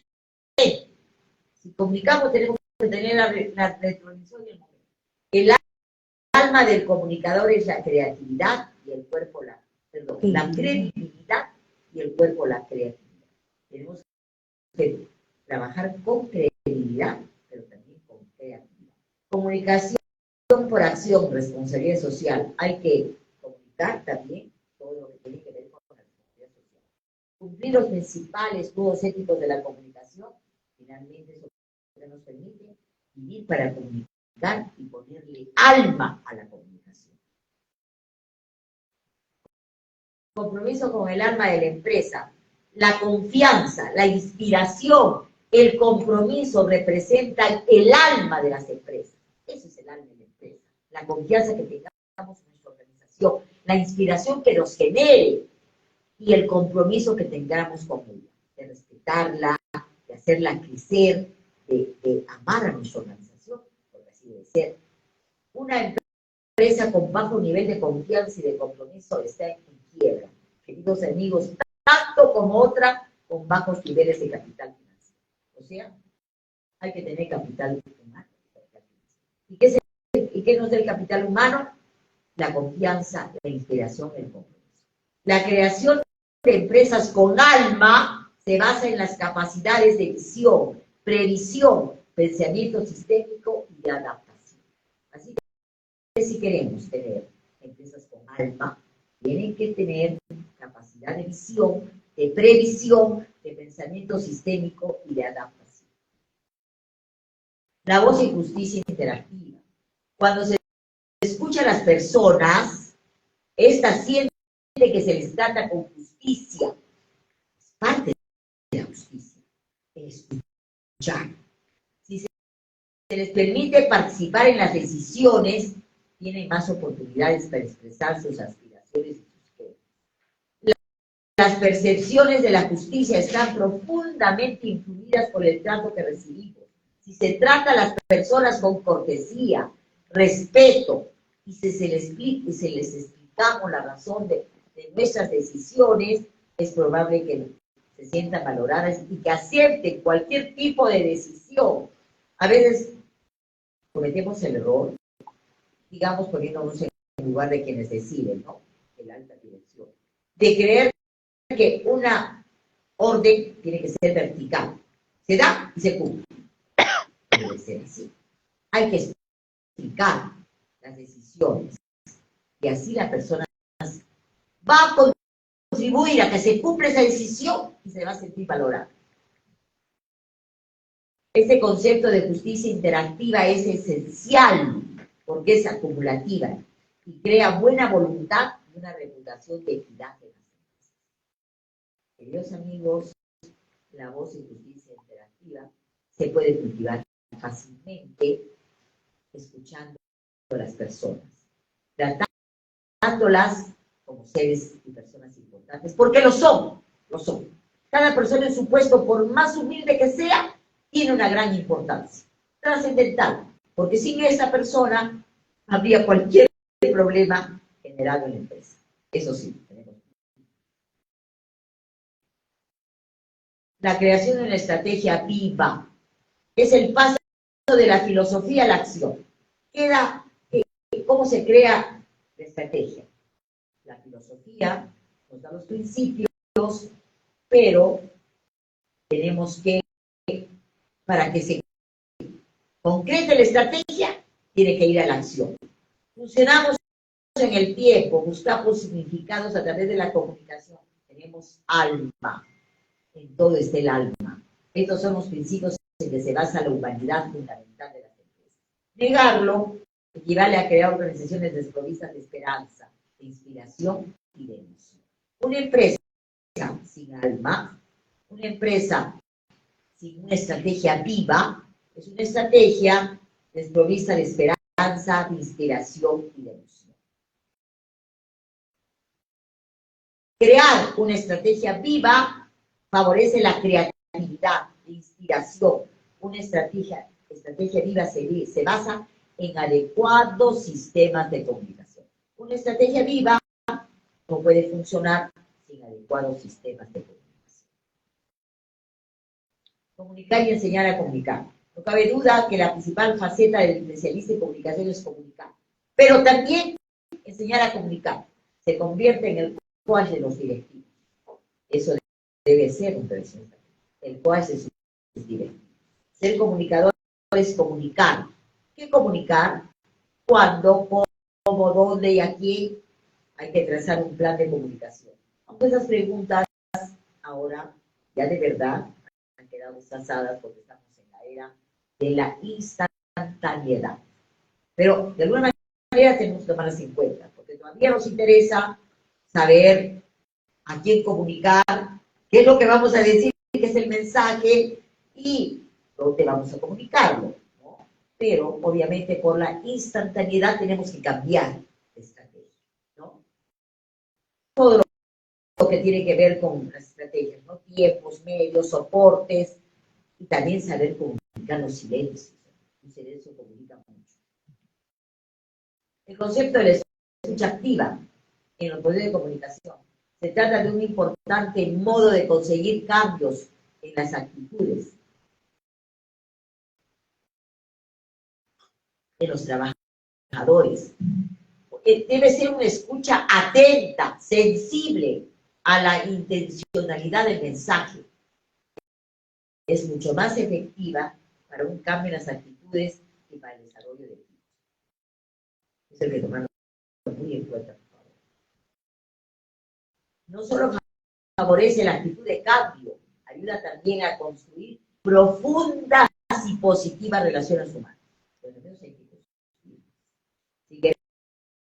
Si comunicamos tenemos que tener la retroalimentación y el momento. El alma del comunicador es la creatividad y el cuerpo la credibilidad y el cuerpo la creatividad. Tenemos que trabajar con credibilidad, pero también con creatividad. Comunicación por acción, responsabilidad social. Hay que comunicar también todo lo que tiene que ver con la responsabilidad social. Cumplir los principales modos éticos de la comunicación, finalmente eso nos permite vivir para comunicar y ponerle alma a la comunicación. Compromiso con el alma de la empresa. La confianza, la inspiración, el compromiso representan el alma de las empresas. Eso es el alma de la empresa. La confianza que tengamos en nuestra organización, la inspiración que nos genere y el compromiso que tengamos con ella, de respetarla, de hacerla crecer, de amar a nuestra organización, porque así debe ser. Una empresa con bajo nivel de confianza y de compromiso está en quiebra. Queridos amigos, tanto como otra con bajos niveles de capital financiero. O sea, hay que tener capital humano. ¿Y qué nos da el capital humano? La confianza, la inspiración, el compromiso. La creación de empresas con alma se basa en las capacidades de visión, previsión, pensamiento sistémico y de adaptación. Así que si queremos tener empresas con alma, tienen que tener capacidad de visión, de previsión, de pensamiento sistémico y de adaptación. La voz y justicia interactiva. Cuando se escucha a las personas, estas sienten que se les trata con justicia. Es parte de la justicia, escuchar. Si se les permite participar en las decisiones, tienen más oportunidades para expresar sus aspiraciones y sus quejas. Las percepciones de la justicia están profundamente influidas por el trato que recibimos. Si se trata a las personas con cortesía, respeto, y si se les explicamos la razón de nuestras decisiones, es probable que se sientan valoradas y que acepten cualquier tipo de decisión. A veces cometemos el error, digamos, poniéndonos en lugar de quienes deciden, ¿no? En la alta dirección, de creer que una orden tiene que ser vertical. Se da y se cumple. Debe ser así. Hay que explicar las decisiones y así la persona va a contribuir a que se cumpla esa decisión y se va a sentir valorada. Este concepto de justicia interactiva es esencial porque es acumulativa y crea buena voluntad y una reputación de equidad en las empresas. Queridos amigos, la voz y justicia interactiva se puede cultivar fácilmente escuchando a las personas, tratándolas como seres y personas importantes, porque lo son. Cada persona en su puesto, por más humilde que sea, tiene una gran importancia, trascendental, porque sin esa persona habría cualquier problema generado en la empresa. Eso sí, tenemos. La creación de una estrategia viva es el paso de la filosofía a la acción. ¿Cómo se crea la estrategia? La filosofía nos da los principios, pero tenemos que, para que se concrete la estrategia, tiene que ir a la acción. Funcionamos en el tiempo, buscamos significados a través de la comunicación. Tenemos alma, en todo está el alma. Estos son los principios en que se basa la humanidad fundamental de las empresas. Negarlo equivale a crear organizaciones desprovistas de esperanza, de inspiración y de emoción. Una empresa sin alma, una empresa sin una estrategia viva, es una estrategia desprovista de esperanza, de inspiración y de emoción. Crear una estrategia viva favorece la creatividad, la inspiración. Una estrategia viva se basa en adecuados sistemas de comunicación. Una estrategia viva no puede funcionar sin adecuados sistemas de comunicación. Comunicar y enseñar a comunicar. No cabe duda que la principal faceta del especialista en comunicación es comunicar, pero también enseñar a comunicar. Se convierte en el coach de los directivos. Eso debe ser un representante. El coach de sus directivos. Ser comunicador es comunicar. ¿Qué comunicar? ¿Cuándo, cómo, dónde y a quién? Hay que trazar un plan de comunicación. Aunque esas preguntas ahora ya de verdad han quedado desfasadas porque estamos en la era de la instantaneidad. Pero de alguna manera tenemos que tomarlas en cuenta, porque todavía nos interesa saber a quién comunicar, qué es lo que vamos a decir, qué es el mensaje y dónde vamos a comunicarlo, ¿no? Pero obviamente por la instantaneidad tenemos que cambiar de estrategia, ¿no? Todo lo que tiene que ver con las estrategias, ¿no? Tiempos, medios, soportes, y también saber comunicar los silencios. Un silencio comunica mucho. El concepto de la escucha activa en los poderes de comunicación. Se trata de un importante modo de conseguir cambios en las actitudes de los trabajadores. Debe ser una escucha atenta, sensible a la intencionalidad del mensaje. Es mucho más efectiva para un cambio en las actitudes y para el desarrollo de equipos. Eso hay que tomarlo muy en cuenta, por favor. No solo favorece la actitud de cambio, ayuda también a construir profundas y positivas relaciones humanas. Si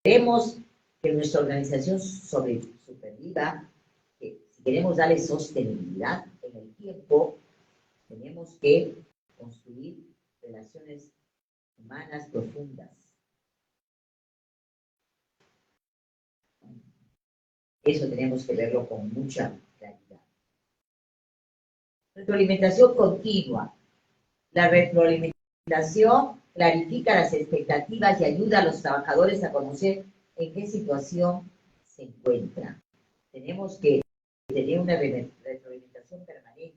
queremos que nuestra organización superviva, si queremos darle sostenibilidad en el tiempo, tenemos que construir relaciones humanas profundas. Eso tenemos que verlo con mucha claridad. Retroalimentación continua. La retroalimentación clarifica las expectativas y ayuda a los trabajadores a conocer en qué situación se encuentran. Tenemos que tener una retroalimentación permanente.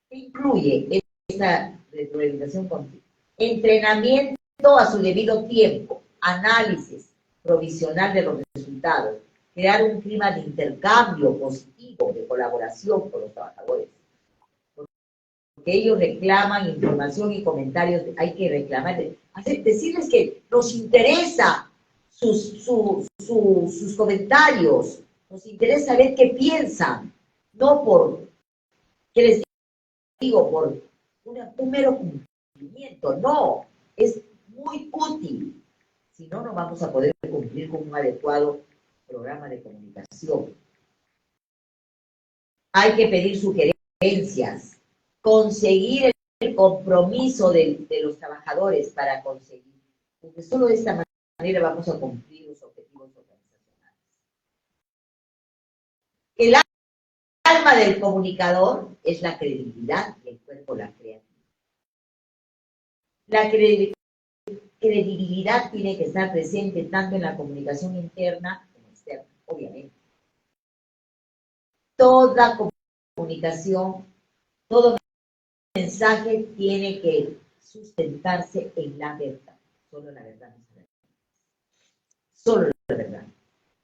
¿Qué incluye esta retroalimentación continua? Entrenamiento a su debido tiempo, análisis provisional de los resultados, crear un clima de intercambio positivo, de colaboración con los trabajadores. Porque ellos reclaman información y comentarios, hay que reclamar, decirles que nos interesa sus comentarios, nos interesa ver qué piensan, no por, ¿qué les digo? Por un mero cumplimiento, no, es muy útil, si no, no vamos a poder cumplir con un adecuado programa de comunicación. Hay que pedir sugerencias, conseguir el compromiso de los trabajadores para conseguir, porque solo de esta manera vamos a cumplir los objetivos organizacionales. El alma del comunicador es la credibilidad y el cuerpo la creatividad. La credibilidad tiene que estar presente tanto en la comunicación interna como externa, obviamente. Toda comunicación, todo mensaje tiene que sustentarse en la verdad. Solo la verdad no es verdad. Solo la verdad.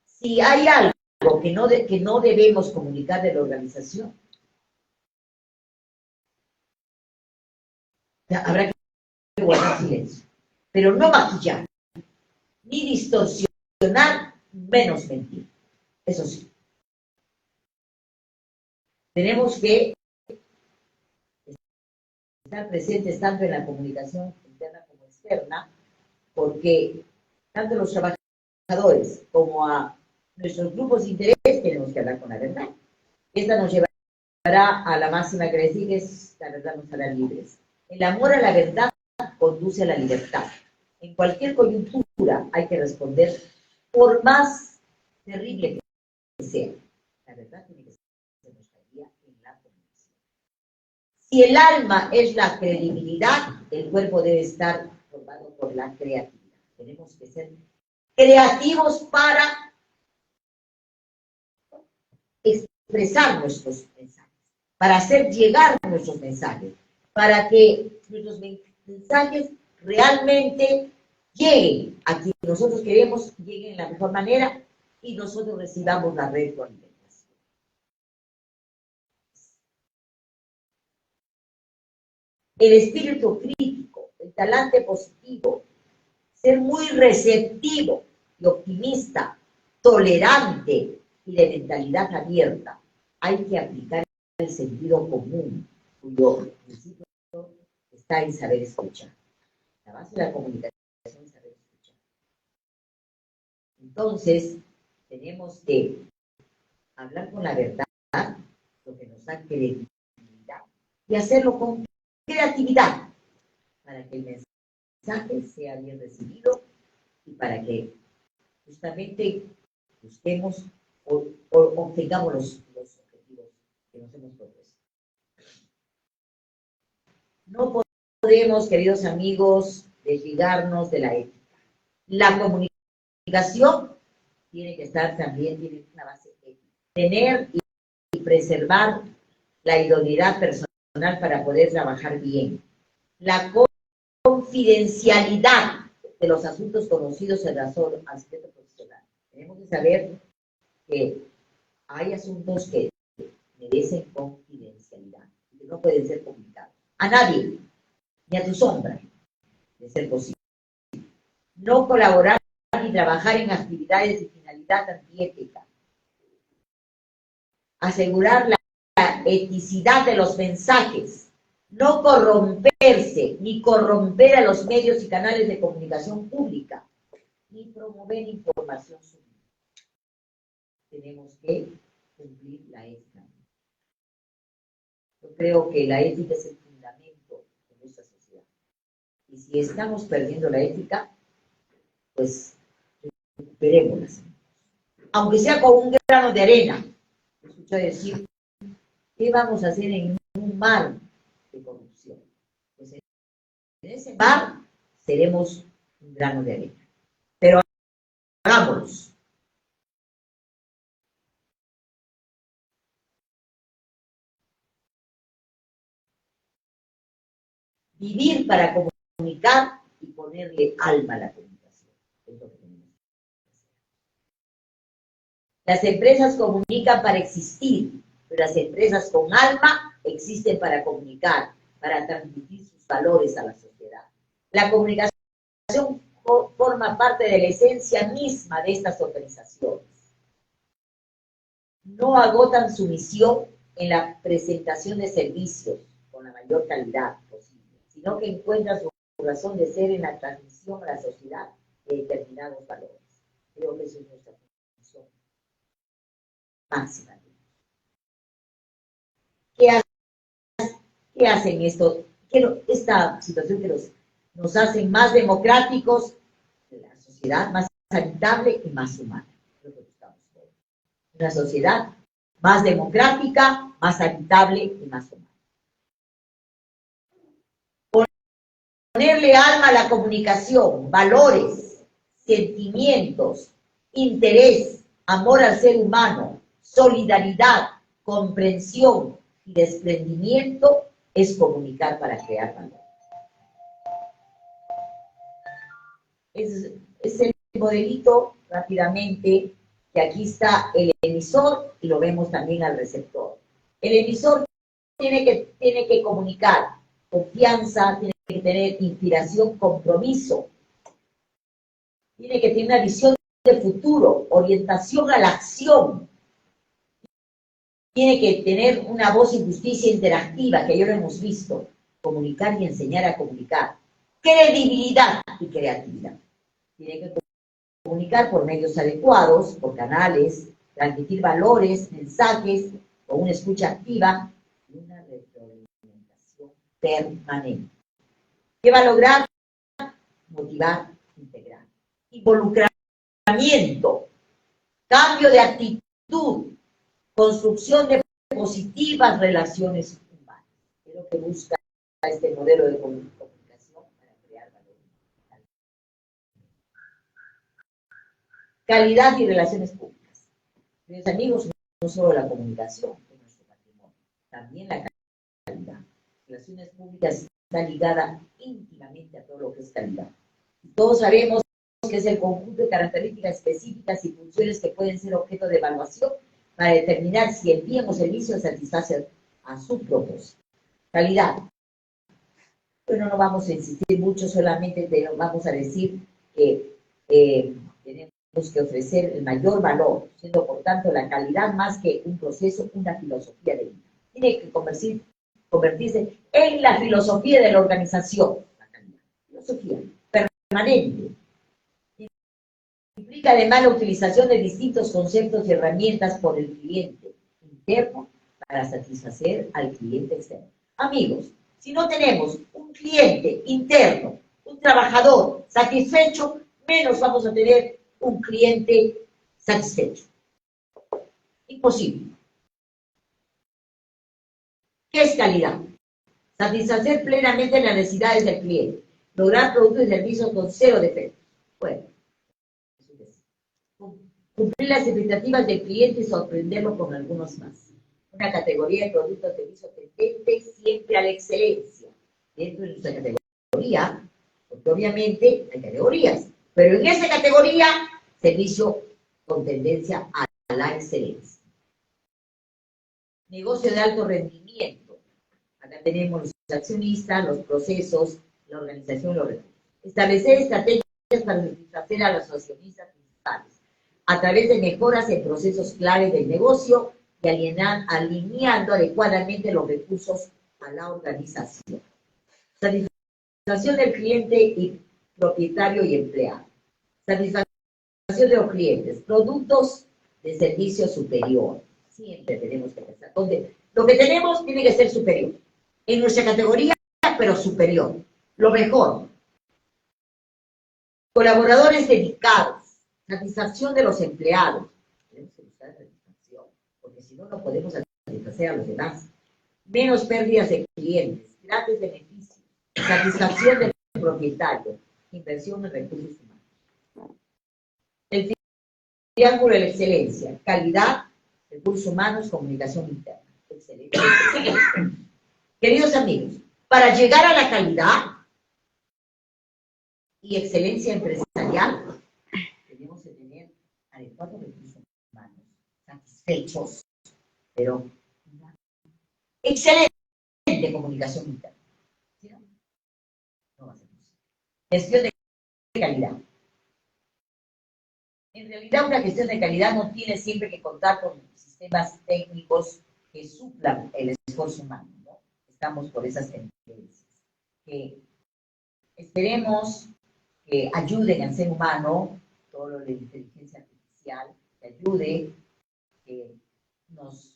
Si hay algo que no debemos comunicar de la organización, habrá que guardar silencio. Pero no maquillar, ni distorsionar, menos mentir. Eso sí. Tenemos que estar presentes tanto en la comunicación interna como externa, porque tanto a los trabajadores como a nuestros grupos de interés, tenemos que hablar con la verdad. Esta nos llevará a la máxima que decir, que es la verdad nos hará libres. El amor a la verdad conduce a la libertad. En cualquier coyuntura hay que responder, por más terrible que sea. La verdad tiene que ser nuestra guía en la comunicación. Si el alma es la credibilidad, el cuerpo debe estar formado por la creatividad. Tenemos que ser creativos para expresar nuestros mensajes, para hacer llegar nuestros mensajes, para que nuestros mensajes realmente lleguen a quien nosotros queremos, lleguen de la mejor manera y nosotros recibamos la retroalimentación. El espíritu crítico, el talante positivo, ser muy receptivo y optimista, tolerante y de mentalidad abierta. Hay que aplicar el sentido común, cuyo principio está en saber escuchar. La base de la comunicación es saber escuchar. Entonces, tenemos que hablar con la verdad, lo que nos da credibilidad, y hacerlo con creatividad, para que el mensaje sea bien recibido y para que justamente busquemos o obtengamos los objetivos que nos hemos propuesto. No podemos, queridos amigos, desligarnos de la ética. La comunicación tiene que estar también, tiene una base ética. Tener y preservar la idoneidad personal para poder trabajar bien. La confidencialidad de los asuntos conocidos en razón al secreto profesional. Tenemos que saber que hay asuntos que merecen confidencialidad y que no pueden ser comunicados a nadie, ni a tu sombra, de ser posible. No colaborar ni trabajar en actividades de finalidad antiética. Asegurar la eticidad de los mensajes. No corromperse ni corromper a los medios y canales de comunicación pública, ni promover información subjetiva. Tenemos que cumplir la ética. Yo creo que la ética es el fundamento de nuestra sociedad. Y si estamos perdiendo la ética, pues recuperémosla. Aunque sea con un grano de arena. Me escucho decir, ¿qué vamos a hacer en un mar de corrupción? Pues en ese mar seremos un grano de arena. Pero hagámoslo. Vivir para comunicar y ponerle alma a la comunicación. Es lo que tenemos que hacer. Las empresas comunican para existir, pero las empresas con alma existen para comunicar, para transmitir sus valores a la sociedad. La comunicación forma parte de la esencia misma de estas organizaciones. No agotan su misión en la presentación de servicios con la mayor calidad posible, sino que encuentran su razón de ser en la transmisión a la sociedad de determinados valores. Creo que eso es nuestra función máxima. ¿Qué hacen esto? Esta situación que nos hace más democráticos, la sociedad más habitable y más humana. Lo que buscamos todos. Una sociedad más democrática, más habitable y más humana. Ponerle alma a la comunicación, valores, sentimientos, interés, amor al ser humano, solidaridad, comprensión y desprendimiento es comunicar para crear valor. Es el modelito rápidamente, que aquí está el emisor y lo vemos también al receptor. El emisor tiene que comunicar confianza, tiene que tener inspiración, compromiso, tiene que tener una visión de futuro, orientación a la acción, tiene que tener una voz y justicia interactiva, que ya lo hemos visto, comunicar y enseñar a comunicar, credibilidad y creatividad. Tiene que comunicar por medios adecuados, por canales, transmitir valores, mensajes, con una escucha activa y una retroalimentación permanente. ¿Qué va a lograr? Motivar, integrar. Involucramiento, cambio de actitud, construcción de positivas relaciones humanas. Es lo que busca este modelo de comunicación para crear valor. Calidad y relaciones públicas. Mis amigos, no solo la comunicación es nuestro patrimonio, también la calidad. Relaciones públicas está ligada íntimamente a todo lo que es calidad. Todos sabemos que es el conjunto de características específicas y funciones que pueden ser objeto de evaluación para determinar si el bien o servicio satisface a su propósito. Calidad. Bueno, no vamos a insistir mucho, solamente vamos a decir que tenemos que ofrecer el mayor valor, siendo por tanto la calidad más que un proceso, una filosofía de vida. Tiene que convertirse en la filosofía de la organización. La calidad. Filosofía permanente. Implica además la utilización de distintos conceptos y herramientas por el cliente interno para satisfacer al cliente externo. Amigos, si no tenemos un cliente interno, un trabajador satisfecho, menos vamos a tener un cliente satisfecho. Imposible. ¿Qué es calidad? Satisfacer plenamente las necesidades del cliente. Lograr productos y servicios con cero defectos. Bueno, cumplir las expectativas del cliente y sorprenderlo con algunos más. Una categoría de productos y servicios tendente siempre a la excelencia. Dentro de nuestra categoría, porque obviamente hay categorías, pero en esa categoría, servicio con tendencia a la excelencia. Negocio de alto rendimiento. Acá tenemos los accionistas, los procesos, la organización, los recursos. Establecer estrategias para satisfacer a los accionistas principales a través de mejoras en procesos claves del negocio y alineando adecuadamente los recursos a la organización. Satisfacción del cliente y propietario y empleado. Satisfacción de los clientes. Productos de servicio superior. Siempre tenemos que pensar. Donde lo que tenemos tiene que ser superior. En nuestra categoría, pero superior. Lo mejor. Colaboradores dedicados. Satisfacción de los empleados. Tenemos que buscar satisfacción, porque si no, no podemos satisfacer a los demás. Menos pérdidas de clientes, grandes beneficios, satisfacción del propietario, inversión en recursos humanos. El triángulo de la excelencia, calidad, recursos humanos, comunicación interna. Excelente. Queridos amigos, para llegar a la calidad y excelencia empresarial, tenemos que tener adecuados recursos humanos, satisfechos, pero una excelente comunicación interna. ¿Sí, no? No va a ser posible. Gestión de calidad. En realidad, una gestión de calidad no tiene siempre que contar con sistemas técnicos que suplan el esfuerzo humano, ¿no? Estamos por esas tendencias. Que esperemos que ayuden al ser humano, todo lo de inteligencia artificial, que ayude, que nos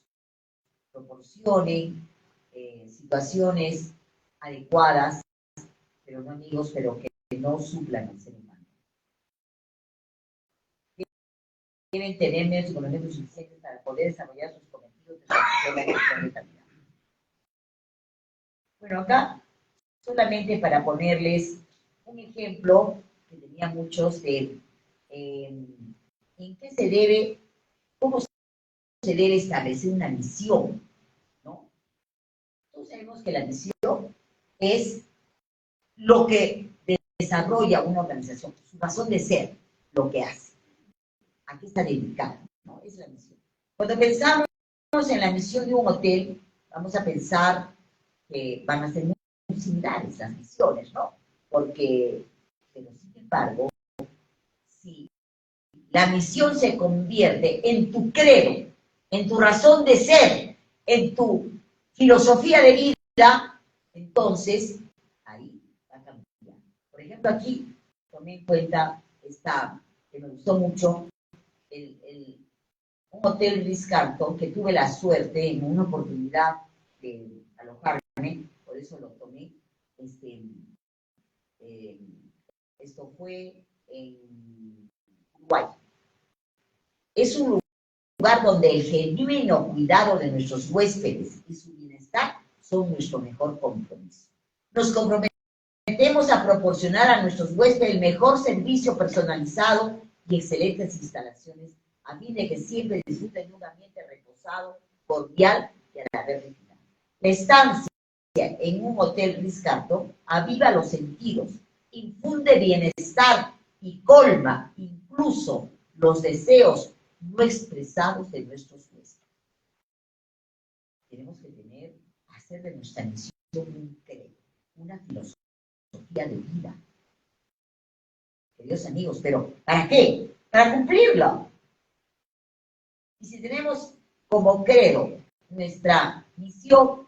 proporcione situaciones adecuadas, pero no amigos, pero que no suplan al ser humano. Deben tener medios y conocimientos suficientes para poder desarrollar sus cometidos de satisfacción de calidad. Bueno, acá solamente para ponerles un ejemplo, que tenía muchos de en qué se debe, cómo se debe establecer una misión, ¿no? Todos sabemos que la misión es lo que desarrolla una organización, su razón de ser, lo que hace. ¿A qué está dedicado? ¿No? Es la misión. Cuando pensamos en la misión de un hotel, vamos a pensar que van a ser muy similares las misiones, ¿no? Porque, pero sin embargo, si la misión se convierte en tu credo, en tu razón de ser, en tu filosofía de vida, entonces ahí va a cambiar. Por ejemplo, aquí tomé en cuenta esta que me gustó mucho, un hotel Ritz-Carlton, que tuve la suerte en una oportunidad de alojarme, por eso lo tomé. Esto fue en Uruguay. Es un lugar donde el genuino cuidado de nuestros huéspedes y su bienestar son nuestro mejor compromiso. Nos comprometemos a proporcionar a nuestros huéspedes el mejor servicio personalizado y excelentes instalaciones a fin de que siempre disfruten de un ambiente reposado, cordial y a la vez refinado. La estancia en un hotel Ritz-Carlton aviva los sentidos, infunde bienestar y colma incluso los deseos no expresados de nuestros huéspedes. Tenemos que hacer de nuestra misión un credo, una filosofía de vida. Queridos amigos, pero ¿para qué? Para cumplirlo. Y si tenemos como credo nuestra misión,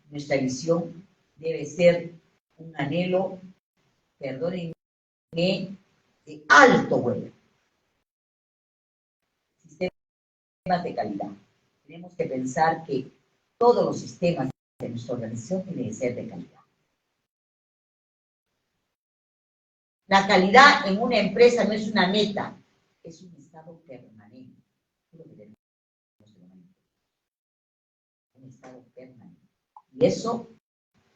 nuestra visión debe ser un anhelo, perdónenme, de alto vuelo. Sistemas de calidad. Tenemos que pensar que todos los sistemas de nuestra organización tienen que ser de calidad. La calidad en una empresa no es una meta, es un estado permanente. Un estado permanente. Y eso,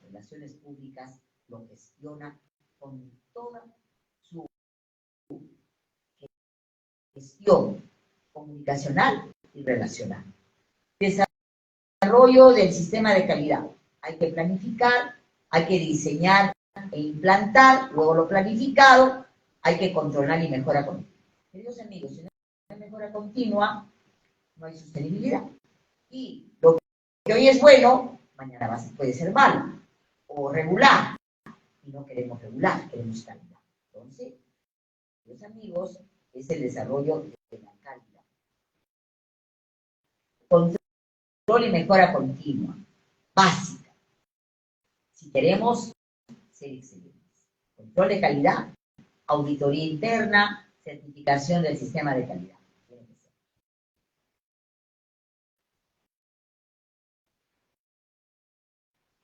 Relaciones Públicas lo gestiona con toda su gestión comunicacional y relacional. Desarrollo del sistema de calidad. Hay que planificar, hay que diseñar e implantar, luego lo planificado, hay que controlar y mejora continua. Queridos amigos, si no hay mejora continua, no hay sostenibilidad. Y lo que hoy es bueno, mañana puede ser malo o regular. Y no queremos regular, queremos calidad. Entonces, queridos amigos, es el desarrollo de la calidad. Control y mejora continua, básica. Si queremos ser excelentes. Control de calidad, auditoría interna, certificación del sistema de calidad.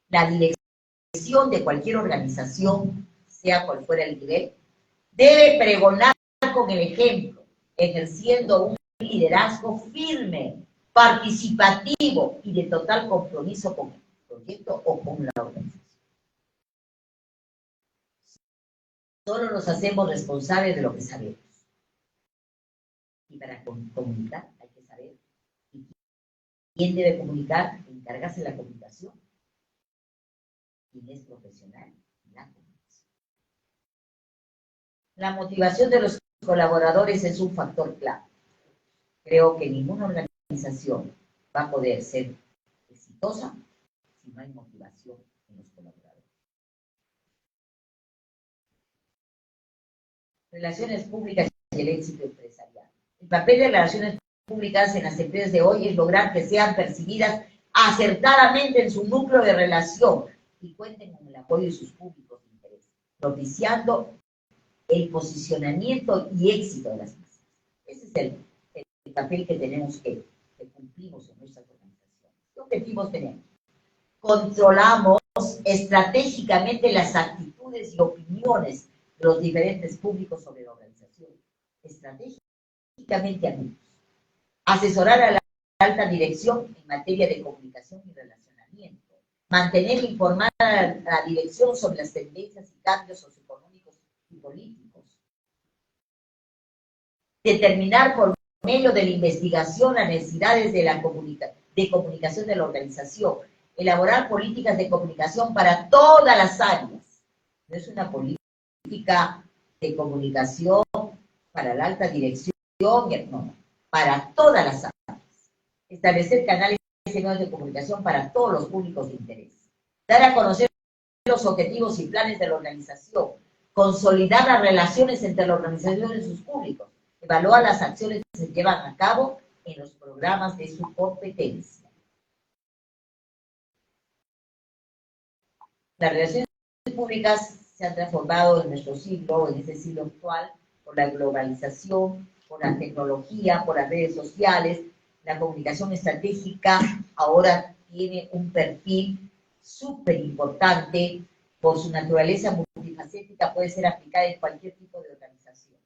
La dirección de cualquier organización, sea cual fuera el nivel, debe pregonar con el ejemplo, ejerciendo un liderazgo firme, participativo y de total compromiso con el proyecto o con la organización. Solo nos hacemos responsables de lo que sabemos. Y para comunicar hay que saber quién debe comunicar, encargarse de la comunicación. Quién es profesional en la comunicación. La motivación de los colaboradores es un factor clave. Creo que ninguna organización va a poder ser exitosa si no hay motivación en los colaboradores. Relaciones públicas y el éxito empresarial. El papel de relaciones públicas en las empresas de hoy es lograr que sean percibidas acertadamente en su núcleo de relación y cuenten con el apoyo de sus públicos de interés, propiciando el posicionamiento y éxito de las mismas. Ese es el papel que tenemos que cumplimos en nuestras organizaciones. ¿Qué objetivos tenemos? Controlamos estratégicamente las actitudes y opiniones de los diferentes públicos sobre la organización. Estratégicamente amigos. Asesorar a la alta dirección en materia de comunicación y relacionamiento. Mantener informada a la dirección sobre las tendencias y cambios socioeconómicos y políticos. Determinar por medio de la investigación las necesidades de comunicación de la organización. Elaborar políticas de comunicación para todas las áreas. No es una política de comunicación para la alta dirección, no, para todas las áreas. Establecer canales y medios de comunicación para todos los públicos de interés. Dar a conocer los objetivos y planes de la organización. Consolidar las relaciones entre la organización y sus públicos. Evaluar las acciones que se llevan a cabo en los programas de su competencia. Las relaciones públicas se han transformado en nuestro siglo, en este siglo actual, por la globalización, por la tecnología, por las redes sociales. La comunicación estratégica ahora tiene un perfil súper importante por su naturaleza multifacética, puede ser aplicada en cualquier tipo de organización.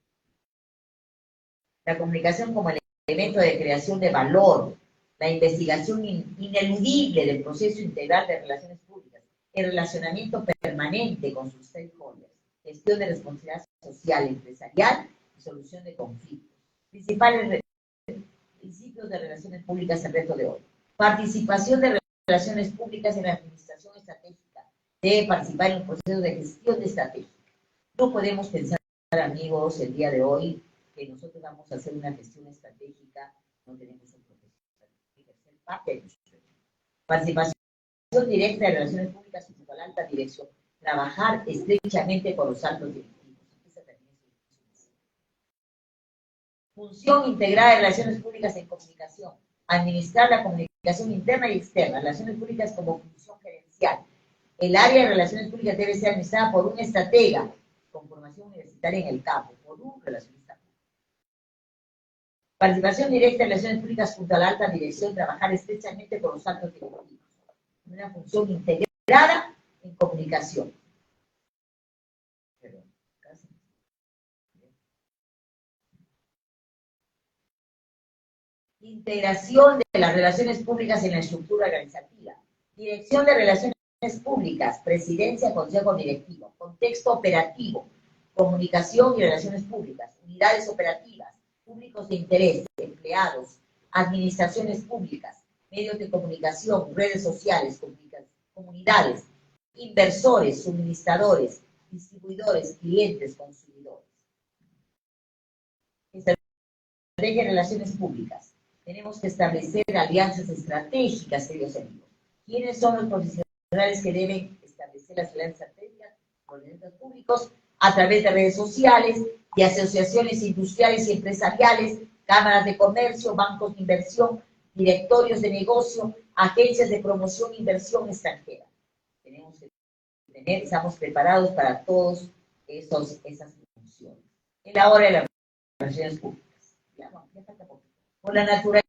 La comunicación como elemento de creación de valor, la investigación ineludible del proceso integral de relaciones públicas, el relacionamiento permanente con sus stakeholders, gestión de responsabilidad social, empresarial y solución de conflictos. Principales principios de relaciones públicas, el reto de hoy. Participación de relaciones públicas en la administración estratégica. Debe participar en un proceso de gestión de estratégica. No podemos pensar, amigos, el día de hoy, que nosotros vamos a hacer una gestión estratégica, no tenemos un profesional. Hay que ser parte de nuestro equipo. Participación directa de relaciones públicas junto a la alta dirección. Trabajar estrechamente con los altos directivos. Esa también es su misión. Función integrada de relaciones públicas en comunicación. Administrar la comunicación interna y externa. Relaciones públicas como función gerencial. El área de relaciones públicas debe ser administrada por un estratega con formación universitaria en el campo, por un relacionista público. Participación directa en relaciones públicas junto a la alta dirección, trabajar estrechamente con los altos directivos. Una función integrada en comunicación. Integración de las relaciones públicas en la estructura organizativa. Dirección de relaciones públicas, presidencia, consejo directivo. Contexto operativo, comunicación y relaciones públicas. Unidades operativas, públicos de interés, empleados, administraciones públicas, medios de comunicación, redes sociales, comunidades, inversores, suministradores, distribuidores, clientes, consumidores. Estrategia de relaciones públicas. Tenemos que establecer alianzas estratégicas, queridos amigos. ¿Quiénes son los profesionales que deben establecer las alianzas estratégicas con los públicos? A través de redes sociales, de asociaciones industriales y empresariales, cámaras de comercio, bancos de inversión, directorios de negocio, agencias de promoción e inversión extranjera. Tenemos que tener, estamos preparados para todas esas funciones. En la hora de las relaciones públicas. Por la naturaleza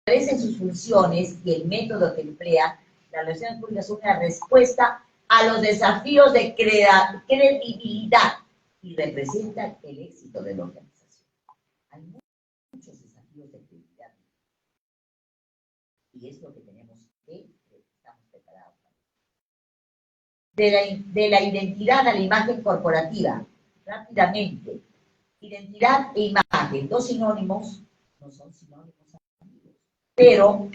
de sus funciones y el método que emplea, las relaciones públicas son una respuesta a los desafíos de credibilidad y representan el éxito de la organización. Hay muchos desafíos de credibilidad y es lo que tenemos que estamos preparados para. De la identidad a la imagen corporativa, rápidamente. Identidad e imagen, dos sinónimos, no son sinónimos amigos, pero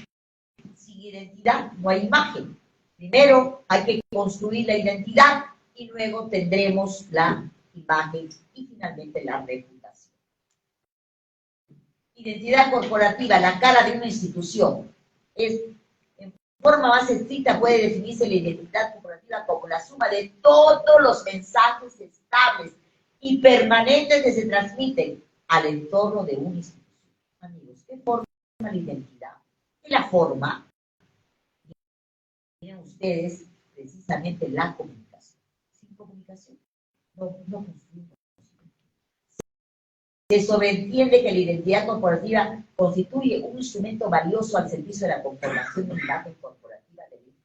sin identidad no hay imagen. Primero hay que construir la identidad y luego tendremos la imagen y finalmente la reputación. Identidad corporativa, la cara de una institución. En forma más estricta puede definirse la identidad corporativa como la suma de todos los mensajes estables y permanentes que se transmiten al entorno de una institución. Amigos, ¿qué forma la identidad? ¿Qué la forma? Miren ustedes precisamente la comunicación. Sin comunicación no construimos. Se sobreentiende que la identidad corporativa constituye un instrumento valioso al servicio de la conformación de la imagen corporativa del ente.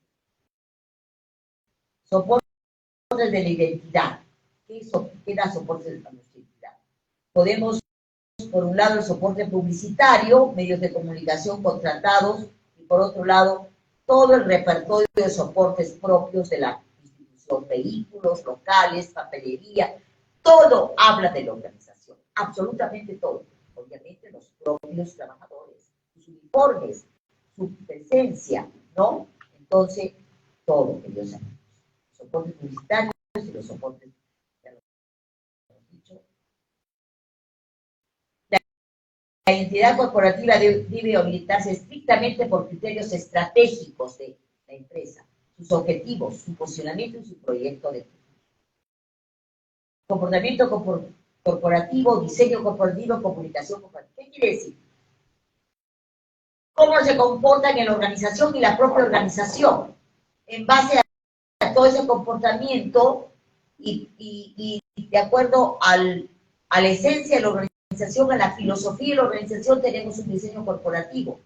Soportes de la identidad. ¿Qué da soporte a nuestra identidad? Podemos, por un lado, el soporte publicitario, medios de comunicación contratados, y por otro lado, todo el repertorio de soportes propios de la institución, vehículos, locales, papelería, todo habla de la organización, absolutamente todo. Obviamente los propios trabajadores, sus uniformes, su presencia, ¿no? Entonces, todo, queridos amigos. Soportes publicitarios y los soportes. La identidad corporativa debe orientarse estrictamente por criterios estratégicos de la empresa, sus objetivos, su posicionamiento y su proyecto de futuro. Comportamiento corporativo, diseño corporativo, comunicación corporativa. ¿Qué quiere decir? ¿Cómo se comportan en la organización y la propia organización? En base a todo ese comportamiento y de acuerdo al a la esencia de la organización, a la filosofía de la organización, tenemos un diseño corporativo.